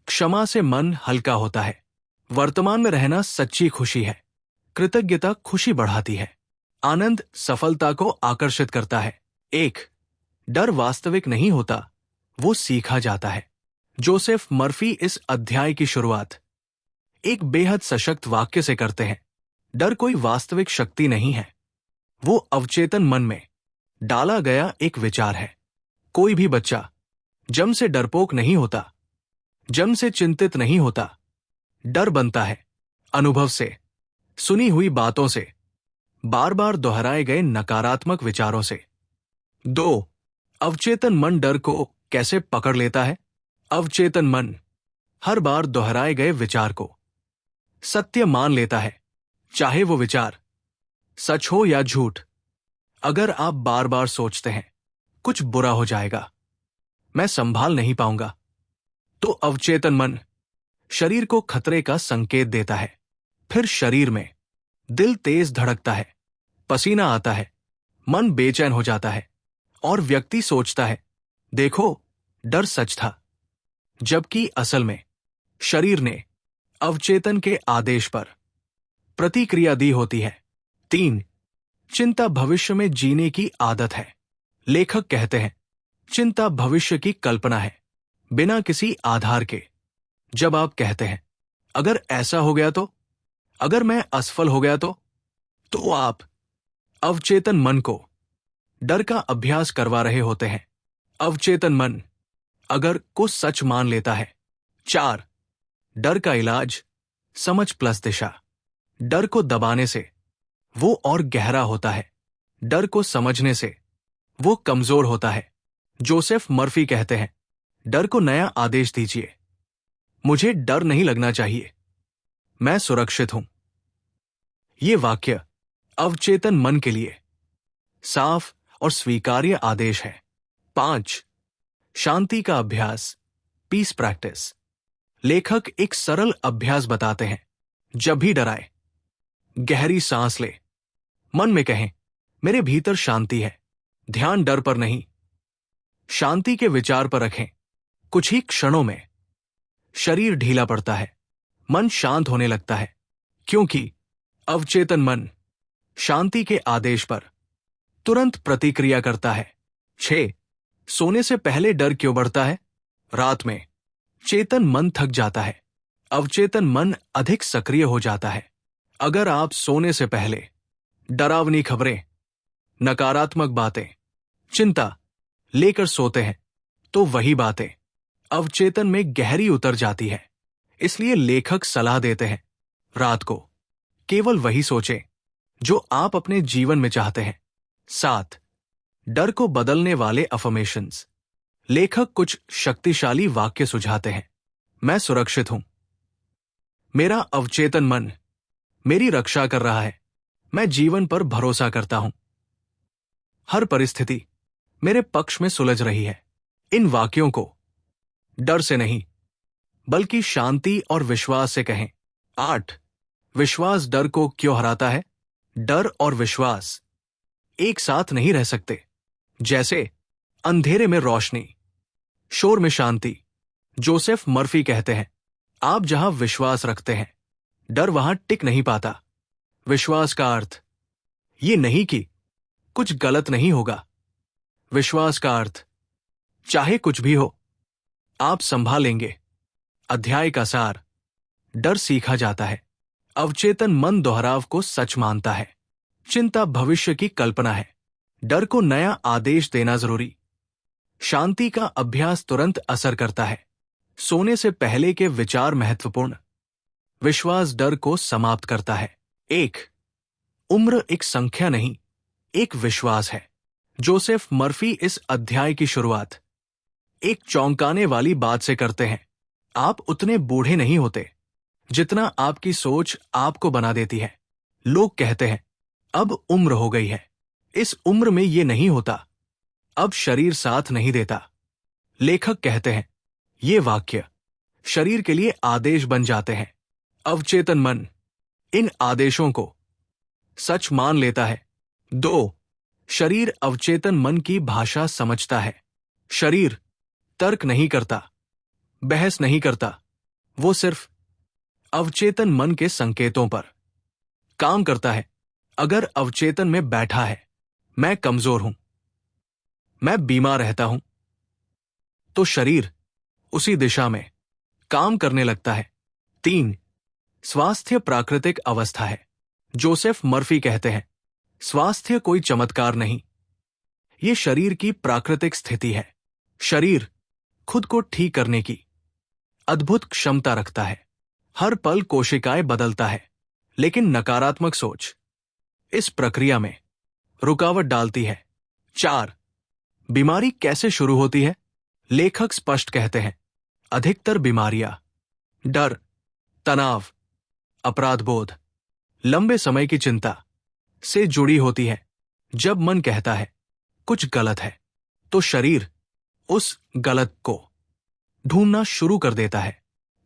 क्षमा से मन हल्का होता है। वर्तमान में रहना सच्ची खुशी है। कृतज्ञता खुशी बढ़ाती है। आनंद सफलता को आकर्षित करता है। 1. डर वास्तविक नहीं होता, वो सीखा जाता है। जोसेफ मर्फी इस अध्याय की शुरुआत एक बेहद सशक्त वाक्य से करते हैं। डर कोई वास्तविक शक्ति नहीं है, वो अवचेतन मन में डाला गया एक विचार है। कोई भी बच्चा जन्म से डरपोक नहीं होता, जन्म से चिंतित नहीं होता। डर बनता है अनुभव से, सुनी हुई बातों से, बार बार दोहराए गए नकारात्मक विचारों से। 2. अवचेतन मन डर को कैसे पकड़ लेता है? अवचेतन मन हर बार दोहराए गए विचार को सत्य मान लेता है, चाहे वो विचार सच हो या झूठ। अगर आप बार बार सोचते हैं कुछ बुरा हो जाएगा, मैं संभाल नहीं पाऊंगा, तो अवचेतन मन शरीर को खतरे का संकेत देता है। फिर शरीर में दिल तेज धड़कता है, पसीना आता है, मन बेचैन हो जाता है और व्यक्ति सोचता है, देखो, डर सच था। जबकि असल में शरीर ने अवचेतन के आदेश पर प्रतिक्रिया दी होती है। 3. चिंता भविष्य में जीने की आदत है। लेखक कहते हैं, चिंता भविष्य की कल्पना है, बिना किसी आधार के। जब आप कहते हैं, अगर ऐसा हो गया तो, अगर मैं असफल हो गया तो आप अवचेतन मन को डर का अभ्यास करवा रहे होते हैं। अवचेतन मन अगर को सच मान लेता है। 4. डर का इलाज, समझ प्लस दिशा। डर को दबाने से वो और गहरा होता है, डर को समझने से वो कमजोर होता है। जोसेफ मर्फी कहते हैं, डर को नया आदेश दीजिए, मुझे डर नहीं लगना चाहिए, मैं सुरक्षित हूं। ये वाक्य अवचेतन मन के लिए साफ और स्वीकार्य आदेश है। 5. शांति का अभ्यास, पीस प्रैक्टिस। लेखक एक सरल अभ्यास बताते हैं। जब भी डराए, गहरी सांस ले, मन में कहें, मेरे भीतर शांति है। ध्यान डर पर नहीं, शांति के विचार पर रखें। कुछ ही क्षणों में शरीर ढीला पड़ता है, मन शांत होने लगता है, क्योंकि अवचेतन मन शांति के आदेश पर तुरंत प्रतिक्रिया करता है। 6. सोने से पहले डर क्यों बढ़ता है? रात में चेतन मन थक जाता है, अवचेतन मन अधिक सक्रिय हो जाता है। अगर आप सोने से पहले डरावनी खबरें, नकारात्मक बातें, चिंता लेकर सोते हैं, तो वही बातें अवचेतन में गहरी उतर जाती है। इसलिए लेखक सलाह देते हैं, रात को केवल वही सोचें जो आप अपने जीवन में चाहते हैं। 7. डर को बदलने वाले अफर्मेशंस। लेखक कुछ शक्तिशाली वाक्य सुझाते हैं। मैं सुरक्षित हूं, मेरा अवचेतन मन मेरी रक्षा कर रहा है, मैं जीवन पर भरोसा करता हूं, हर परिस्थिति मेरे पक्ष में सुलझ रही है। इन वाक्यों को डर से नहीं, बल्कि शांति और विश्वास से कहें। 8. विश्वास डर को क्यों हराता है? डर और विश्वास एक साथ नहीं रह सकते। जैसे अंधेरे में रोशनी, शोर में शांति। जोसेफ मर्फी कहते हैं, आप जहां विश्वास रखते हैं, डर वहां टिक नहीं पाता। विश्वास का अर्थ ये नहीं कि कुछ गलत नहीं होगा। विश्वास का अर्थ चाहे कुछ भी हो, आप संभालेंगे। अध्याय का सार, डर सीखा जाता है, अवचेतन मन दोहराव को सच मानता है, चिंता भविष्य की कल्पना है, डर को नया आदेश देना जरूरी, शांति का अभ्यास तुरंत असर करता है, सोने से पहले के विचार महत्वपूर्ण, विश्वास डर को समाप्त करता है। 1. उम्र एक संख्या नहीं, एक विश्वास है। जोसेफ मर्फी इस अध्याय की शुरुआत एक चौंकाने वाली बात से करते हैं। आप उतने बूढ़े नहीं होते जितना आपकी सोच आपको बना देती है। लोग कहते हैं, अब उम्र हो गई है, इस उम्र में ये नहीं होता, अब शरीर साथ नहीं देता। लेखक कहते हैं, ये वाक्य शरीर के लिए आदेश बन जाते हैं। अवचेतन मन इन आदेशों को सच मान लेता है। 2. शरीर अवचेतन मन की भाषा समझता है। शरीर तर्क नहीं करता, बहस नहीं करता, वो सिर्फ अवचेतन मन के संकेतों पर काम करता है। अगर अवचेतन में बैठा है, मैं कमजोर हूं, मैं बीमार रहता हूं, तो शरीर उसी दिशा में काम करने लगता है। 3. स्वास्थ्य प्राकृतिक अवस्था है। जोसेफ मर्फी कहते हैं, स्वास्थ्य कोई चमत्कार नहीं, ये शरीर की प्राकृतिक स्थिति है। शरीर खुद को ठीक करने की अद्भुत क्षमता रखता है। हर पल कोशिकाएं बदलता है, लेकिन नकारात्मक सोच इस प्रक्रिया में रुकावट डालती है। 4. बीमारी कैसे शुरू होती है? लेखक स्पष्ट कहते हैं, अधिकतर बीमारियां डर, तनाव, अपराध बोध, लंबे समय की चिंता से जुड़ी होती है। जब मन कहता है कुछ गलत है, तो शरीर उस गलत को ढूंढना शुरू कर देता है।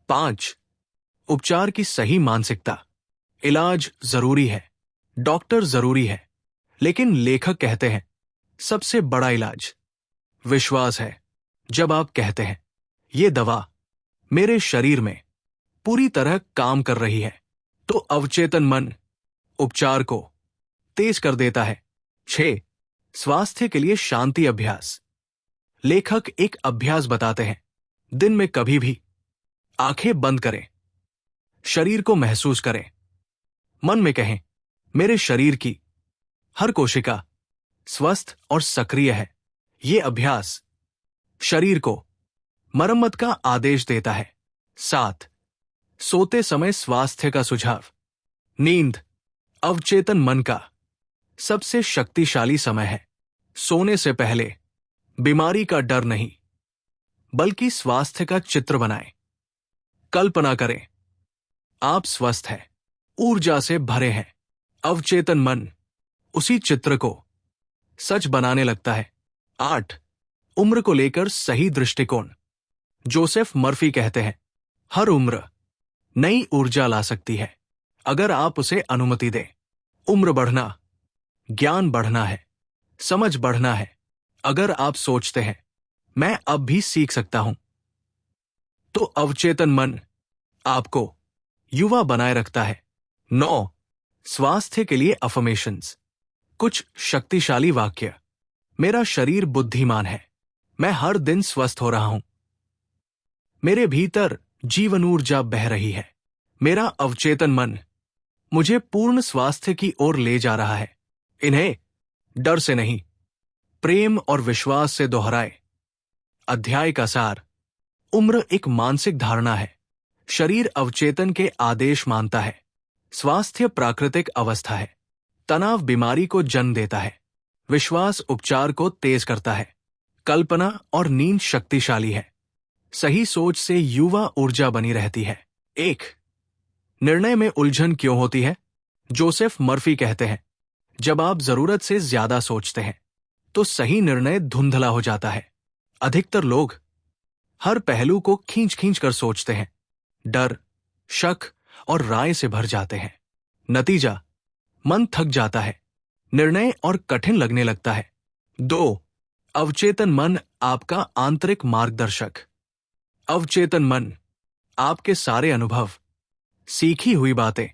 5. उपचार की सही मानसिकता। इलाज जरूरी है, डॉक्टर जरूरी है, लेकिन लेखक कहते हैं सबसे बड़ा इलाज विश्वास है। जब आप कहते हैं ये दवा मेरे शरीर में पूरी तरह काम कर रही है, तो अवचेतन मन उपचार को तेज कर देता है। 6. स्वास्थ्य के लिए शांति अभ्यास। लेखक एक अभ्यास बताते हैं। दिन में कभी भी आंखें बंद करें, शरीर को महसूस करें, मन में कहें मेरे शरीर की हर कोशिका स्वस्थ और सक्रिय है। ये अभ्यास शरीर को मरम्मत का आदेश देता है। 7. सोते समय स्वास्थ्य का सुझाव। नींद अवचेतन मन का सबसे शक्तिशाली समय है। सोने से पहले बीमारी का डर नहीं, बल्कि स्वास्थ्य का चित्र बनाएं। कल्पना करें आप स्वस्थ हैं, ऊर्जा से भरे हैं। अवचेतन मन उसी चित्र को सच बनाने लगता है। 8. उम्र को लेकर सही दृष्टिकोण। जोसेफ मर्फी कहते हैं हर उम्र नई ऊर्जा ला सकती है, अगर आप उसे अनुमति दें। उम्र बढ़ना ज्ञान बढ़ना है, समझ बढ़ना है। अगर आप सोचते हैं मैं अब भी सीख सकता हूं, तो अवचेतन मन आपको युवा बनाए रखता है। 9. स्वास्थ्य के लिए अफर्मेशंस। कुछ शक्तिशाली वाक्य। मेरा शरीर बुद्धिमान है, मैं हर दिन स्वस्थ हो रहा हूं, मेरे भीतर जीवन ऊर्जा बह रही है, मेरा अवचेतन मन मुझे पूर्ण स्वास्थ्य की ओर ले जा रहा है। इन्हें डर से नहीं, प्रेम और विश्वास से दोहराए। अध्याय का सार। उम्र एक मानसिक धारणा है, शरीर अवचेतन के आदेश मानता है। स्वास्थ्य प्राकृतिक अवस्था है, तनाव बीमारी को जन्म देता है, विश्वास उपचार को तेज करता है, कल्पना और नींद शक्तिशाली है। सही सोच से युवा ऊर्जा बनी रहती है। 1. निर्णय में उलझन क्यों होती है? जोसेफ मर्फी कहते हैं जब आप जरूरत से ज्यादा सोचते हैं, तो सही निर्णय धुंधला हो जाता है। अधिकतर लोग हर पहलू को खींच खींच कर सोचते हैं, डर, शक और राय से भर जाते हैं। नतीजा मन थक जाता है, निर्णय और कठिन लगने लगता है। 2. अवचेतन मन आपका आंतरिक मार्गदर्शक। अवचेतन मन आपके सारे अनुभव, सीखी हुई बातें,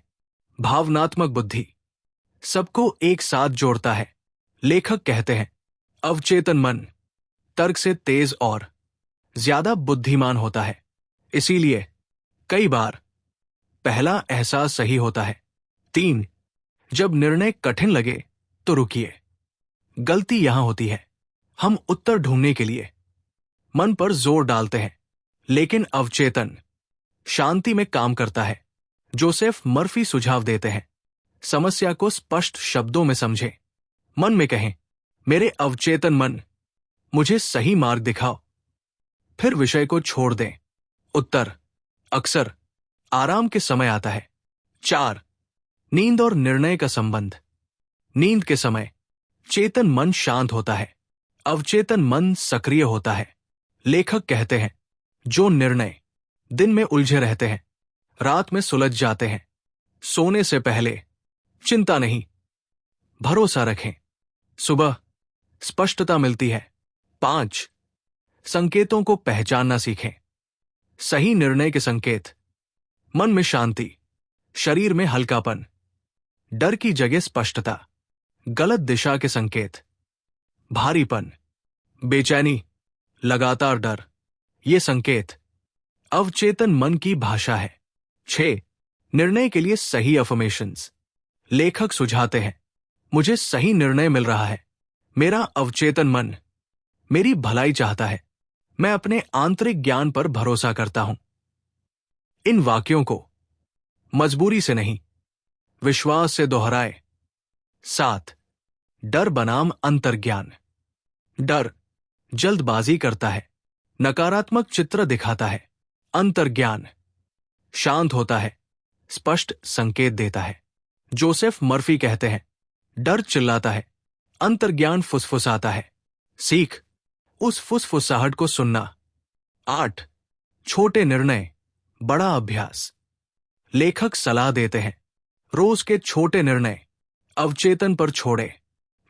भावनात्मक बुद्धि सबको एक साथ जोड़ता है। लेखक कहते हैं अवचेतन मन तर्क से तेज और ज्यादा बुद्धिमान होता है, इसीलिए कई बार पहला एहसास सही होता है। 3. जब निर्णय कठिन लगे तो रुकिए। गलती यहां होती है, हम उत्तर ढूंढने के लिए मन पर जोर डालते हैं, लेकिन अवचेतन शांति में काम करता है। जोसेफ मर्फी सुझाव देते हैं समस्या को स्पष्ट शब्दों में समझें, मन में कहें मेरे अवचेतन मन मुझे सही मार्ग दिखाओ, फिर विषय को छोड़ दें। उत्तर अक्सर आराम के समय आता है। 4. नींद और निर्णय का संबंध। नींद के समय चेतन मन शांत होता है, अवचेतन मन सक्रिय होता है। लेखक कहते हैं जो निर्णय दिन में उलझे रहते हैं, रात में सुलझ जाते हैं। सोने से पहले चिंता नहीं, भरोसा रखें, सुबह स्पष्टता मिलती है। 5. संकेतों को पहचानना सीखें। सही निर्णय के संकेत। मन में शांति, शरीर में हल्कापन, डर की जगह स्पष्टता। गलत दिशा के संकेत, भारीपन, बेचैनी, लगातार डर। ये संकेत अवचेतन मन की भाषा है। 6. निर्णय के लिए सही अफर्मेशंस। लेखक सुझाते हैं मुझे सही निर्णय मिल रहा है, मेरा अवचेतन मन मेरी भलाई चाहता है, मैं अपने आंतरिक ज्ञान पर भरोसा करता हूं। इन वाक्यों को मजबूरी से नहीं, विश्वास से दोहराए। 7. डर बनाम अंतर्ज्ञान। डर जल्दबाजी करता है, नकारात्मक चित्र दिखाता है। अंतर्ज्ञान शांत होता है, स्पष्ट संकेत देता है। जोसेफ मर्फी कहते हैं, डर चिल्लाता है, अंतर्ज्ञान फुसफुसाता है। सीख उस फुसफुसाहट को सुनना। 8 छोटे निर्णय, बड़ा अभ्यास। लेखक सलाह देते हैं, रोज के छोटे निर्णय अवचेतन पर छोड़े।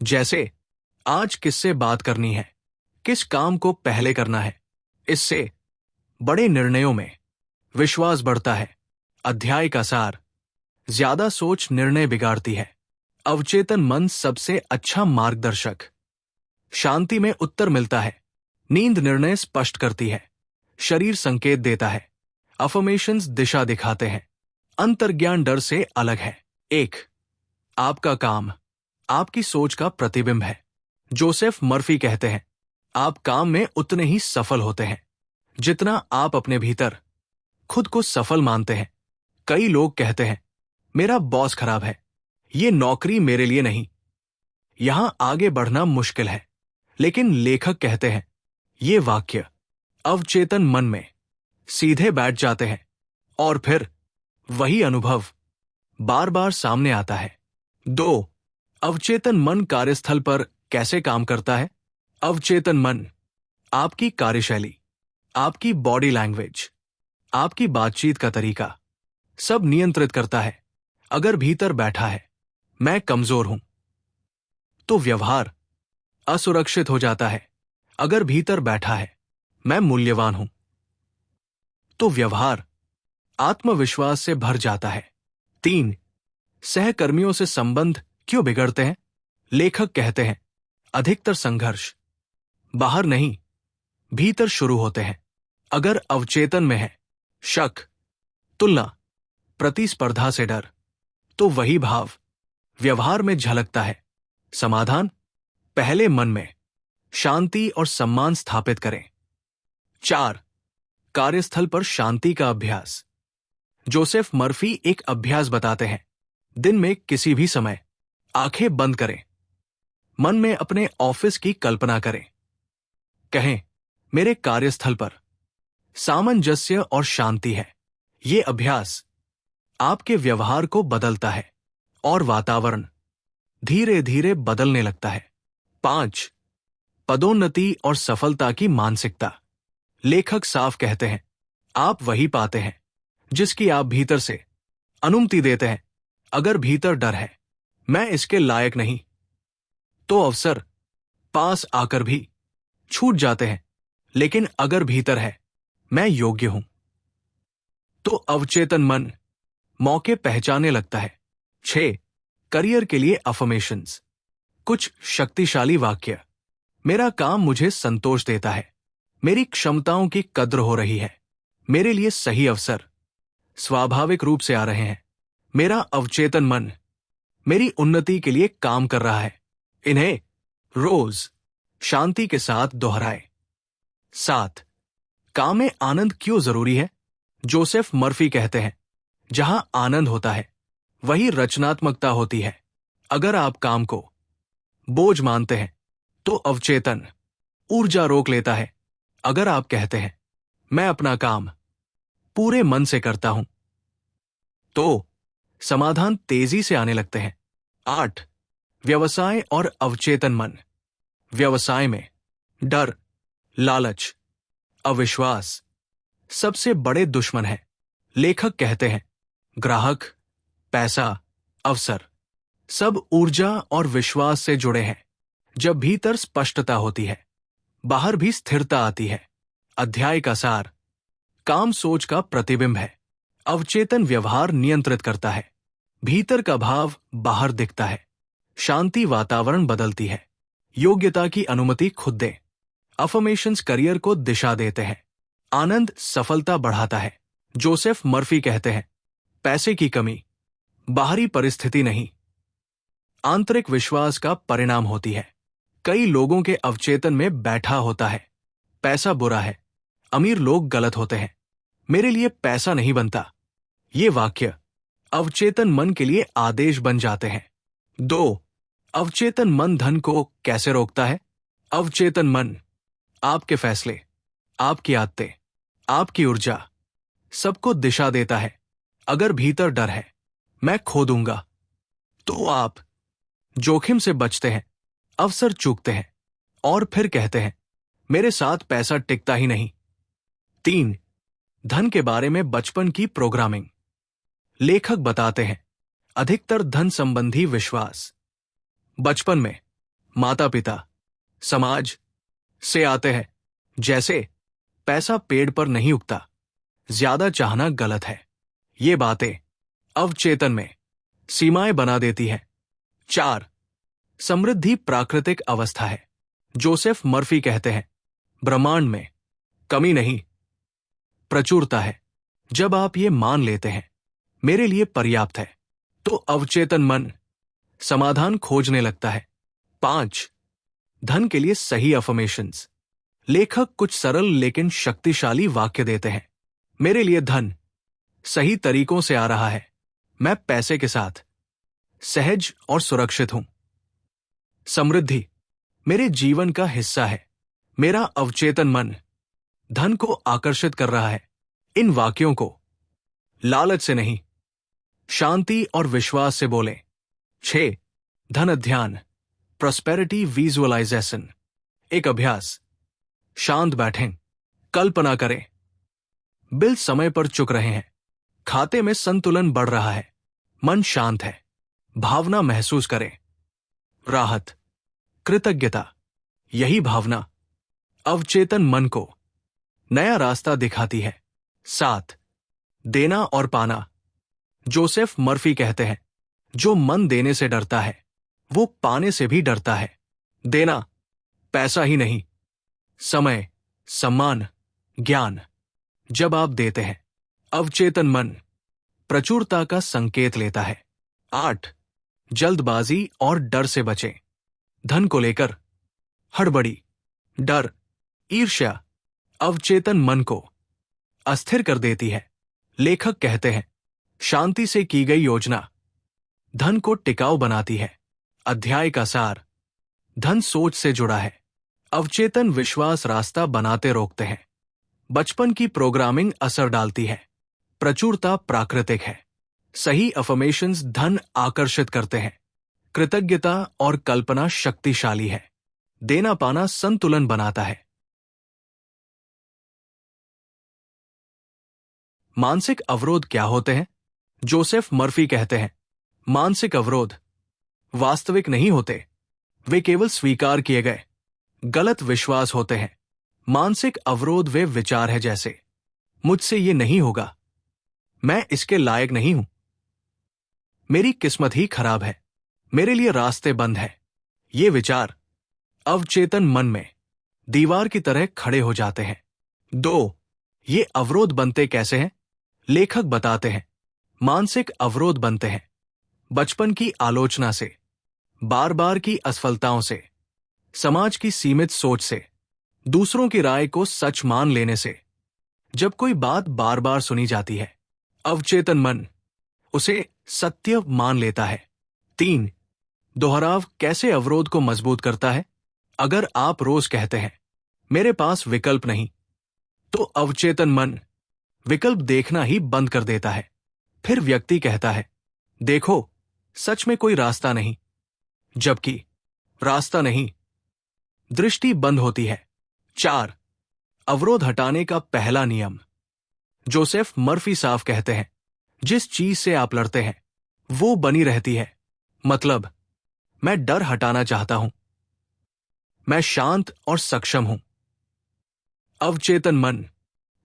जैसे आज किससे बात करनी है, किस काम को पहले करना है। इससे बड़े निर्णयों में विश्वास बढ़ता है। अध्याय का सार, ज्यादा सोच निर्णय बिगाड़ती है। अवचेतन मन सबसे अच्छा मार्गदर्शक। शांति में उत्तर मिलता है, नींद निर्णय स्पष्ट करती है, शरीर संकेत देता है, अफर्मेशंस दिशा दिखाते हैं, अंतर्ज्ञान डर से अलग है। 1 आपका काम आपकी सोच का प्रतिबिंब है। जोसेफ मर्फी कहते हैं, आप काम में उतने ही सफल होते हैं जितना आप अपने भीतर खुद को सफल मानते हैं। कई लोग कहते हैं, मेरा बॉस खराब है, ये नौकरी मेरे लिए नहीं, यहां आगे बढ़ना मुश्किल है। लेकिन लेखक कहते हैं, ये वाक्य अवचेतन मन में सीधे बैठ जाते हैं और फिर वही अनुभव बार बार सामने आता है। 2 अवचेतन मन कार्यस्थल पर कैसे काम करता है। अवचेतन मन आपकी कार्यशैली, आपकी बॉडी लैंग्वेज, आपकी बातचीत का तरीका सब नियंत्रित करता है। अगर भीतर बैठा है, मैं कमजोर हूं, तो व्यवहार असुरक्षित हो जाता है। अगर भीतर बैठा है, मैं मूल्यवान हूं, तो व्यवहार आत्मविश्वास से भर जाता है। 3 सहकर्मियों से संबंध क्यों बिगड़ते हैं। लेखक कहते हैं, अधिकतर संघर्ष बाहर नहीं, भीतर शुरू होते हैं। अगर अवचेतन में है शक, तुलना, प्रतिस्पर्धा से डर, तो वही भाव व्यवहार में झलकता है। समाधान, पहले मन में शांति और सम्मान स्थापित करें। 4 कार्यस्थल पर शांति का अभ्यास। जोसेफ मर्फी एक अभ्यास बताते हैं, दिन में किसी भी समय आंखें बंद करें, मन में अपने ऑफिस की कल्पना करें, कहें, मेरे कार्यस्थल पर सामंजस्य और शांति है। ये अभ्यास आपके व्यवहार को बदलता है और वातावरण धीरे धीरे बदलने लगता है। 5 पदोन्नति और सफलता की मानसिकता। लेखक साफ कहते हैं, आप वही पाते हैं जिसकी आप भीतर से अनुमति देते हैं। अगर भीतर डर है, मैं इसके लायक नहीं, तो अवसर पास आकर भी छूट जाते हैं। लेकिन अगर भीतर है, मैं योग्य हूं, तो अवचेतन मन मौके पहचानने लगता है। 6 करियर के लिए अफर्मेशंस। कुछ शक्तिशाली वाक्य। मेरा काम मुझे संतोष देता है, मेरी क्षमताओं की कद्र हो रही है, मेरे लिए सही अवसर स्वाभाविक रूप से आ रहे हैं, मेरा अवचेतन मन मेरी उन्नति के लिए काम कर रहा है। इन्हें रोज शांति के साथ दोहराए। 7 काम में आनंद क्यों जरूरी है। जोसेफ मर्फी कहते हैं, जहां आनंद होता है, वही रचनात्मकता होती है। अगर आप काम को बोझ मानते हैं, तो अवचेतन ऊर्जा रोक लेता है। अगर आप कहते हैं, मैं अपना काम पूरे मन से करता हूं, तो समाधान तेजी से आने लगते हैं। 8 व्यवसाय और अवचेतन मन। व्यवसाय में डर, लालच, अविश्वास सबसे बड़े दुश्मन हैं। लेखक कहते हैं, ग्राहक, पैसा, अवसर सब ऊर्जा और विश्वास से जुड़े हैं। जब भीतर स्पष्टता होती है, बाहर भी स्थिरता आती है। अध्याय का सार, काम सोच का प्रतिबिंब है। अवचेतन व्यवहार नियंत्रित करता है, भीतर का भाव बाहर दिखता है। शांति वातावरण बदलती है, योग्यता की अनुमति खुद दे। अफर्मेशंस करियर को दिशा देते हैं, आनंद सफलता बढ़ाता है। जोसेफ मर्फी कहते हैं, पैसे की कमी बाहरी परिस्थिति नहीं, आंतरिक विश्वास का परिणाम होती है। कई लोगों के अवचेतन में बैठा होता है, पैसा बुरा है, अमीर लोग गलत होते हैं, मेरे लिए पैसा नहीं बनता। ये वाक्य अवचेतन मन के लिए आदेश बन जाते हैं। 2 अवचेतन मन धन को कैसे रोकता है। अवचेतन मन आपके फैसले, आपकी आदतें, आपकी ऊर्जा सबको दिशा देता है। अगर भीतर डर है, मैं खो दूंगा, तो आप जोखिम से बचते हैं, अवसर चूकते हैं और फिर कहते हैं, मेरे साथ पैसा टिकता ही नहीं। 3. धन के बारे में बचपन की प्रोग्रामिंग। लेखक बताते हैं, अधिकतर धन संबंधी विश्वास बचपन में माता पिता, समाज से आते हैं। जैसे पैसा पेड़ पर नहीं उगता, ज्यादा चाहना गलत है। ये बातें अवचेतन में सीमाएं बना देती है। 4. समृद्धि प्राकृतिक अवस्था है। जोसेफ मर्फी कहते हैं, ब्रह्मांड में कमी नहीं, प्रचुरता है। जब आप ये मान लेते हैं, मेरे लिए पर्याप्त है, तो अवचेतन मन समाधान खोजने लगता है। 5. धन के लिए सही अफर्मेशंस। लेखक कुछ सरल लेकिन शक्तिशाली वाक्य देते हैं। मेरे लिए धन सही तरीकों से आ रहा है। मैं पैसे के साथ सहज और सुरक्षित हूं। समृद्धि मेरे जीवन का हिस्सा है। मेरा अवचेतन मन धन को आकर्षित कर रहा है। इन वाक्यों को लालच से नहीं, शांति और विश्वास से बोलें। 6. धन अध्ययन, प्रॉस्पेरिटी विजुअलाइजेशन। एक अभ्यास, शांत बैठें, कल्पना करें, बिल समय पर चुक रहे हैं, खाते में संतुलन बढ़ रहा है, मन शांत है, भावना महसूस करें, राहत, कृतज्ञता। यही भावना अवचेतन मन को नया रास्ता दिखाती है। 7. देना और पाना। जोसेफ मर्फी कहते हैं, जो मन देने से डरता है, वो पाने से भी डरता है। देना पैसा ही नहीं, समय, सम्मान, ज्ञान। जब आप देते हैं, अवचेतन मन प्रचुरता का संकेत लेता है। 8. जल्दबाजी और डर से बचें। धन को लेकर हड़बड़ी, डर, ईर्ष्या अवचेतन मन को अस्थिर कर देती है। लेखक कहते हैं, शांति से की गई योजना धन को टिकाऊ बनाती है। अध्याय का सार, धन सोच से जुड़ा है, अवचेतन विश्वास रास्ता बनाते रोकते हैं। बचपन की प्रोग्रामिंग असर डालती है। प्रचुरता प्राकृतिक है, सही अफर्मेशंस धन आकर्षित करते हैं। कृतज्ञता और कल्पना शक्तिशाली है, देना पाना संतुलन बनाता है। मानसिक अवरोध क्या होते हैं? जोसेफ मर्फी कहते हैं, मानसिक अवरोध वास्तविक नहीं होते, वे केवल स्वीकार किए गए गलत विश्वास होते हैं। मानसिक अवरोध वे विचार है जैसे, मुझसे ये नहीं होगा, मैं इसके लायक नहीं हूं, मेरी किस्मत ही खराब है, मेरे लिए रास्ते बंद है। ये विचार अवचेतन मन में दीवार की तरह खड़े हो जाते हैं। 2. ये अवरोध बनते कैसे हैं? लेखक बताते हैं, मानसिक अवरोध बनते हैं बचपन की आलोचना से, बार बार की असफलताओं से, समाज की सीमित सोच से, दूसरों की राय को सच मान लेने से। जब कोई बात बार बार सुनी जाती है, अवचेतन मन उसे सत्य मान लेता है। 3. दोहराव कैसे अवरोध को मजबूत करता है? अगर आप रोज कहते हैं, मेरे पास विकल्प नहीं, तो अवचेतन मन विकल्प देखना ही बंद कर देता है। फिर व्यक्ति कहता है, देखो, सच में कोई रास्ता नहीं, जबकि रास्ता नहीं, दृष्टि बंद होती है। 4. अवरोध हटाने का पहला नियम। जोसेफ मर्फी साफ कहते हैं, जिस चीज से आप लड़ते हैं, वो बनी रहती है। मतलब, मैं डर हटाना चाहता हूं, मैं शांत और सक्षम हूं। अवचेतन मन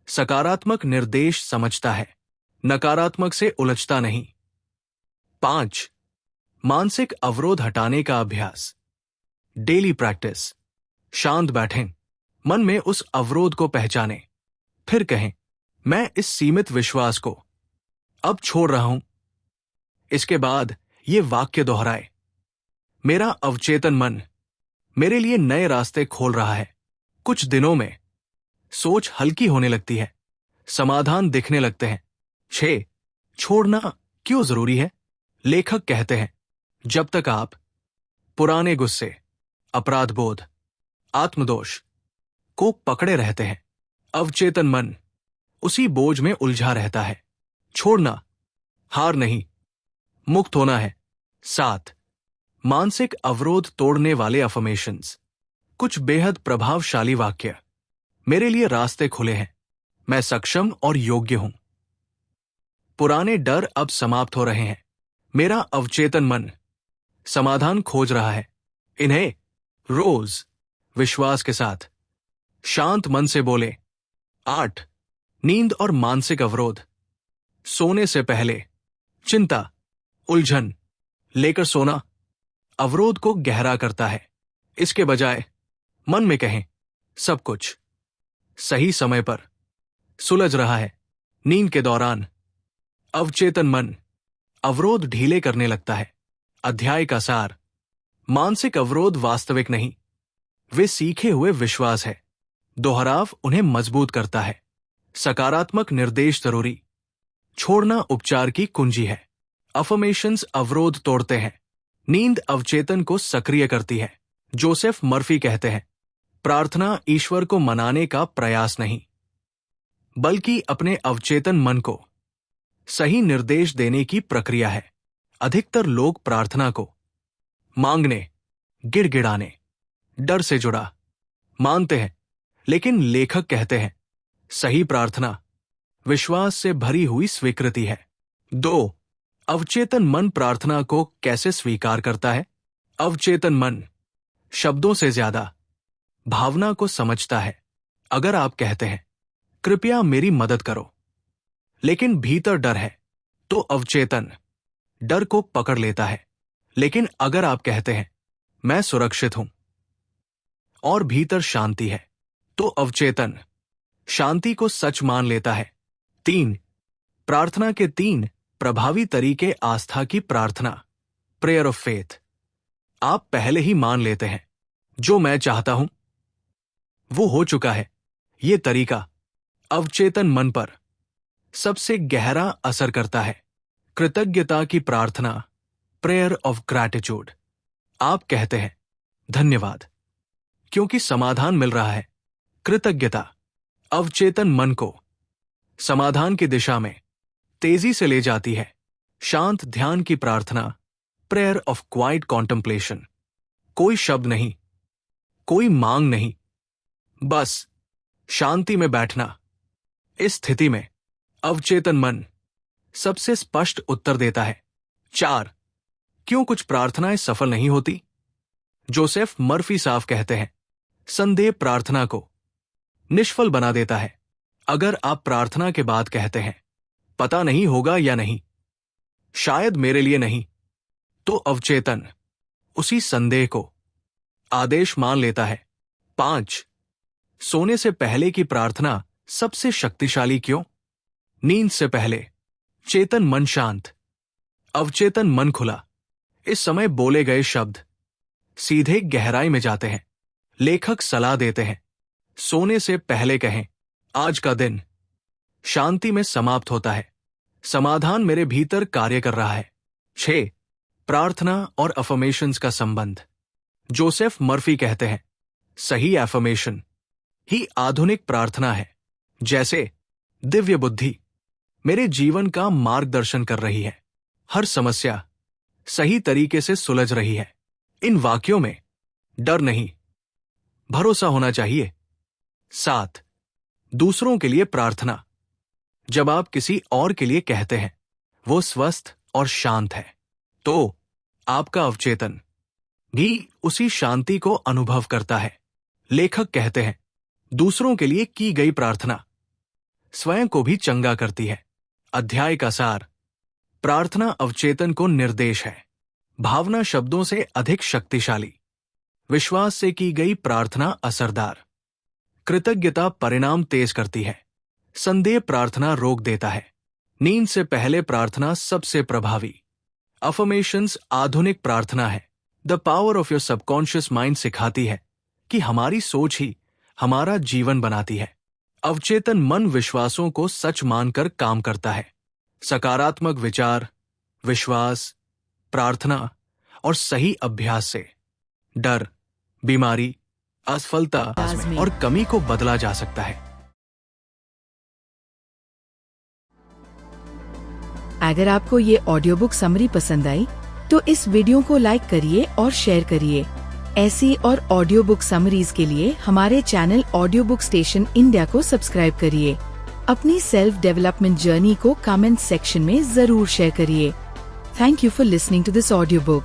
सकारात्मक निर्देश समझता है, नकारात्मक से उलझता नहीं। 5. मानसिक अवरोध हटाने का अभ्यास, डेली प्रैक्टिस। शांत बैठें, मन में उस अवरोध को पहचानें, फिर कहें, मैं इस सीमित विश्वास को अब छोड़ रहा हूं। इसके बाद ये वाक्य दोहराए, मेरा अवचेतन मन मेरे लिए नए रास्ते खोल रहा है। कुछ दिनों में सोच हल्की होने लगती है, समाधान दिखने लगते हैं। 6. छोड़ना क्यों जरूरी है? लेखक कहते हैं, जब तक आप पुराने गुस्से, अपराध बोध, आत्मदोष को पकड़े रहते हैं, अवचेतन मन उसी बोझ में उलझा रहता है। छोड़ना, हार नहीं, मुक्त होना है। 7. मानसिक अवरोध तोड़ने वाले अफर्मेशंस। कुछ बेहद प्रभावशाली वाक्य। मेरे लिए रास्ते खुले हैं, मैं सक्षम और योग्य हूं। पुराने डर अब समाप्त हो रहे हैं, मेरा अवचेतन मन समाधान खोज रहा है। इन्हें रोज विश्वास के साथ शांत मन से बोले। 8. नींद और मानसिक अवरोध। सोने से पहले चिंता, उलझन लेकर सोना अवरोध को गहरा करता है। इसके बजाय मन में कहें, सब कुछ सही समय पर सुलझ रहा है। नींद के दौरान अवचेतन मन अवरोध ढीले करने लगता है। अध्याय का सार। मानसिक अवरोध वास्तविक नहीं, वे सीखे हुए विश्वास है। दोहराव उन्हें मजबूत करता है। सकारात्मक निर्देश जरूरी। छोड़ना उपचार की कुंजी है। अफर्मेशंस अवरोध तोड़ते हैं। नींद अवचेतन को सक्रिय करती है। जोसेफ मर्फी कहते हैं, प्रार्थना ईश्वर को मनाने का प्रयास नहीं, बल्कि अपने अवचेतन मन को सही निर्देश देने की प्रक्रिया है। अधिकतर लोग प्रार्थना को मांगने, गिड़गिड़ाने, डर से जुड़ा मानते हैं, लेकिन लेखक कहते हैं, सही प्रार्थना विश्वास से भरी हुई स्वीकृति है। 2. अवचेतन मन प्रार्थना को कैसे स्वीकार करता है? अवचेतन मन शब्दों से ज्यादा भावना को समझता है। अगर आप कहते हैं, कृपया मेरी मदद करो, लेकिन भीतर डर है, तो अवचेतन डर को पकड़ लेता है। लेकिन अगर आप कहते हैं, मैं सुरक्षित हूं, और भीतर शांति है, तो अवचेतन शांति को सच मान लेता है। 3. प्रार्थना के 3 प्रभावी तरीके। आस्था की प्रार्थना, प्रेयर ऑफ फेथ। आप पहले ही मान लेते हैं, जो मैं चाहता हूं वो हो चुका है। ये तरीका अवचेतन मन पर सबसे गहरा असर करता है। कृतज्ञता की प्रार्थना, प्रेयर ऑफ ग्रैटिट्यूड। आप कहते हैं, धन्यवाद क्योंकि समाधान मिल रहा है। कृतज्ञता अवचेतन मन को समाधान की दिशा में तेजी से ले जाती है। शांत ध्यान की प्रार्थना, प्रेयर ऑफ क्वाइट कॉन्टेम्पलेशन। कोई शब्द नहीं, कोई मांग नहीं, बस शांति में बैठना। इस स्थिति में अवचेतन मन सबसे स्पष्ट उत्तर देता है। 4. क्यों कुछ प्रार्थनाएं सफल नहीं होती? जोसेफ मर्फी साफ कहते हैं, संदेह प्रार्थना को निष्फल बना देता है। अगर आप प्रार्थना के बाद कहते हैं, पता नहीं होगा या नहीं, शायद मेरे लिए नहीं, तो अवचेतन उसी संदेह को आदेश मान लेता है। 5. सोने से पहले की प्रार्थना सबसे शक्तिशाली क्यों? नींद से पहले चेतन मन शांत, अवचेतन मन खुला। इस समय बोले गए शब्द सीधे गहराई में जाते हैं। लेखक सलाह देते हैं, सोने से पहले कहें, आज का दिन शांति में समाप्त होता है, समाधान मेरे भीतर कार्य कर रहा है। 6. प्रार्थना और अफर्मेशंस का संबंध। जोसेफ मर्फी कहते हैं, सही एफर्मेशन ही आधुनिक प्रार्थना है। जैसे दिव्य बुद्धि मेरे जीवन का मार्गदर्शन कर रही है, हर समस्या सही तरीके से सुलझ रही है। इन वाक्यों में डर नहीं, भरोसा होना चाहिए। 7. दूसरों के लिए प्रार्थना। जब आप किसी और के लिए कहते हैं, वो स्वस्थ और शांत है, तो आपका अवचेतन भी उसी शांति को अनुभव करता है। लेखक कहते हैं, दूसरों के लिए की गई प्रार्थना स्वयं को भी चंगा करती है। अध्याय का सार। प्रार्थना अवचेतन को निर्देश है। भावना शब्दों से अधिक शक्तिशाली। विश्वास से की गई प्रार्थना असरदार। कृतज्ञता परिणाम तेज करती है। संदेह प्रार्थना रोक देता है। नींद से पहले प्रार्थना सबसे प्रभावी। अफर्मेशंस आधुनिक प्रार्थना है। The power of your subconscious mind सिखाती है कि हमारी सोच ही हमारा जीवन बनाती है। अवचेतन मन विश्वासों को सच मानकर काम करता है। सकारात्मक विचार, विश्वास, प्रार्थना और सही अभ्यास से डर, बीमारी, असफलता और कमी को बदला जा सकता है। अगर आपको ये ऑडियो बुक समरी पसंद आई तो इस वीडियो को लाइक करिए और शेयर करिए। ऐसी और ऑडियो बुक समरीज के लिए हमारे channel audio book station India को सब्सक्राइब करिए। अपनी सेल्फ डेवलपमेंट जर्नी को कमेंट सेक्शन में जरूर शेयर करिए। Thank you for listening to this audio book.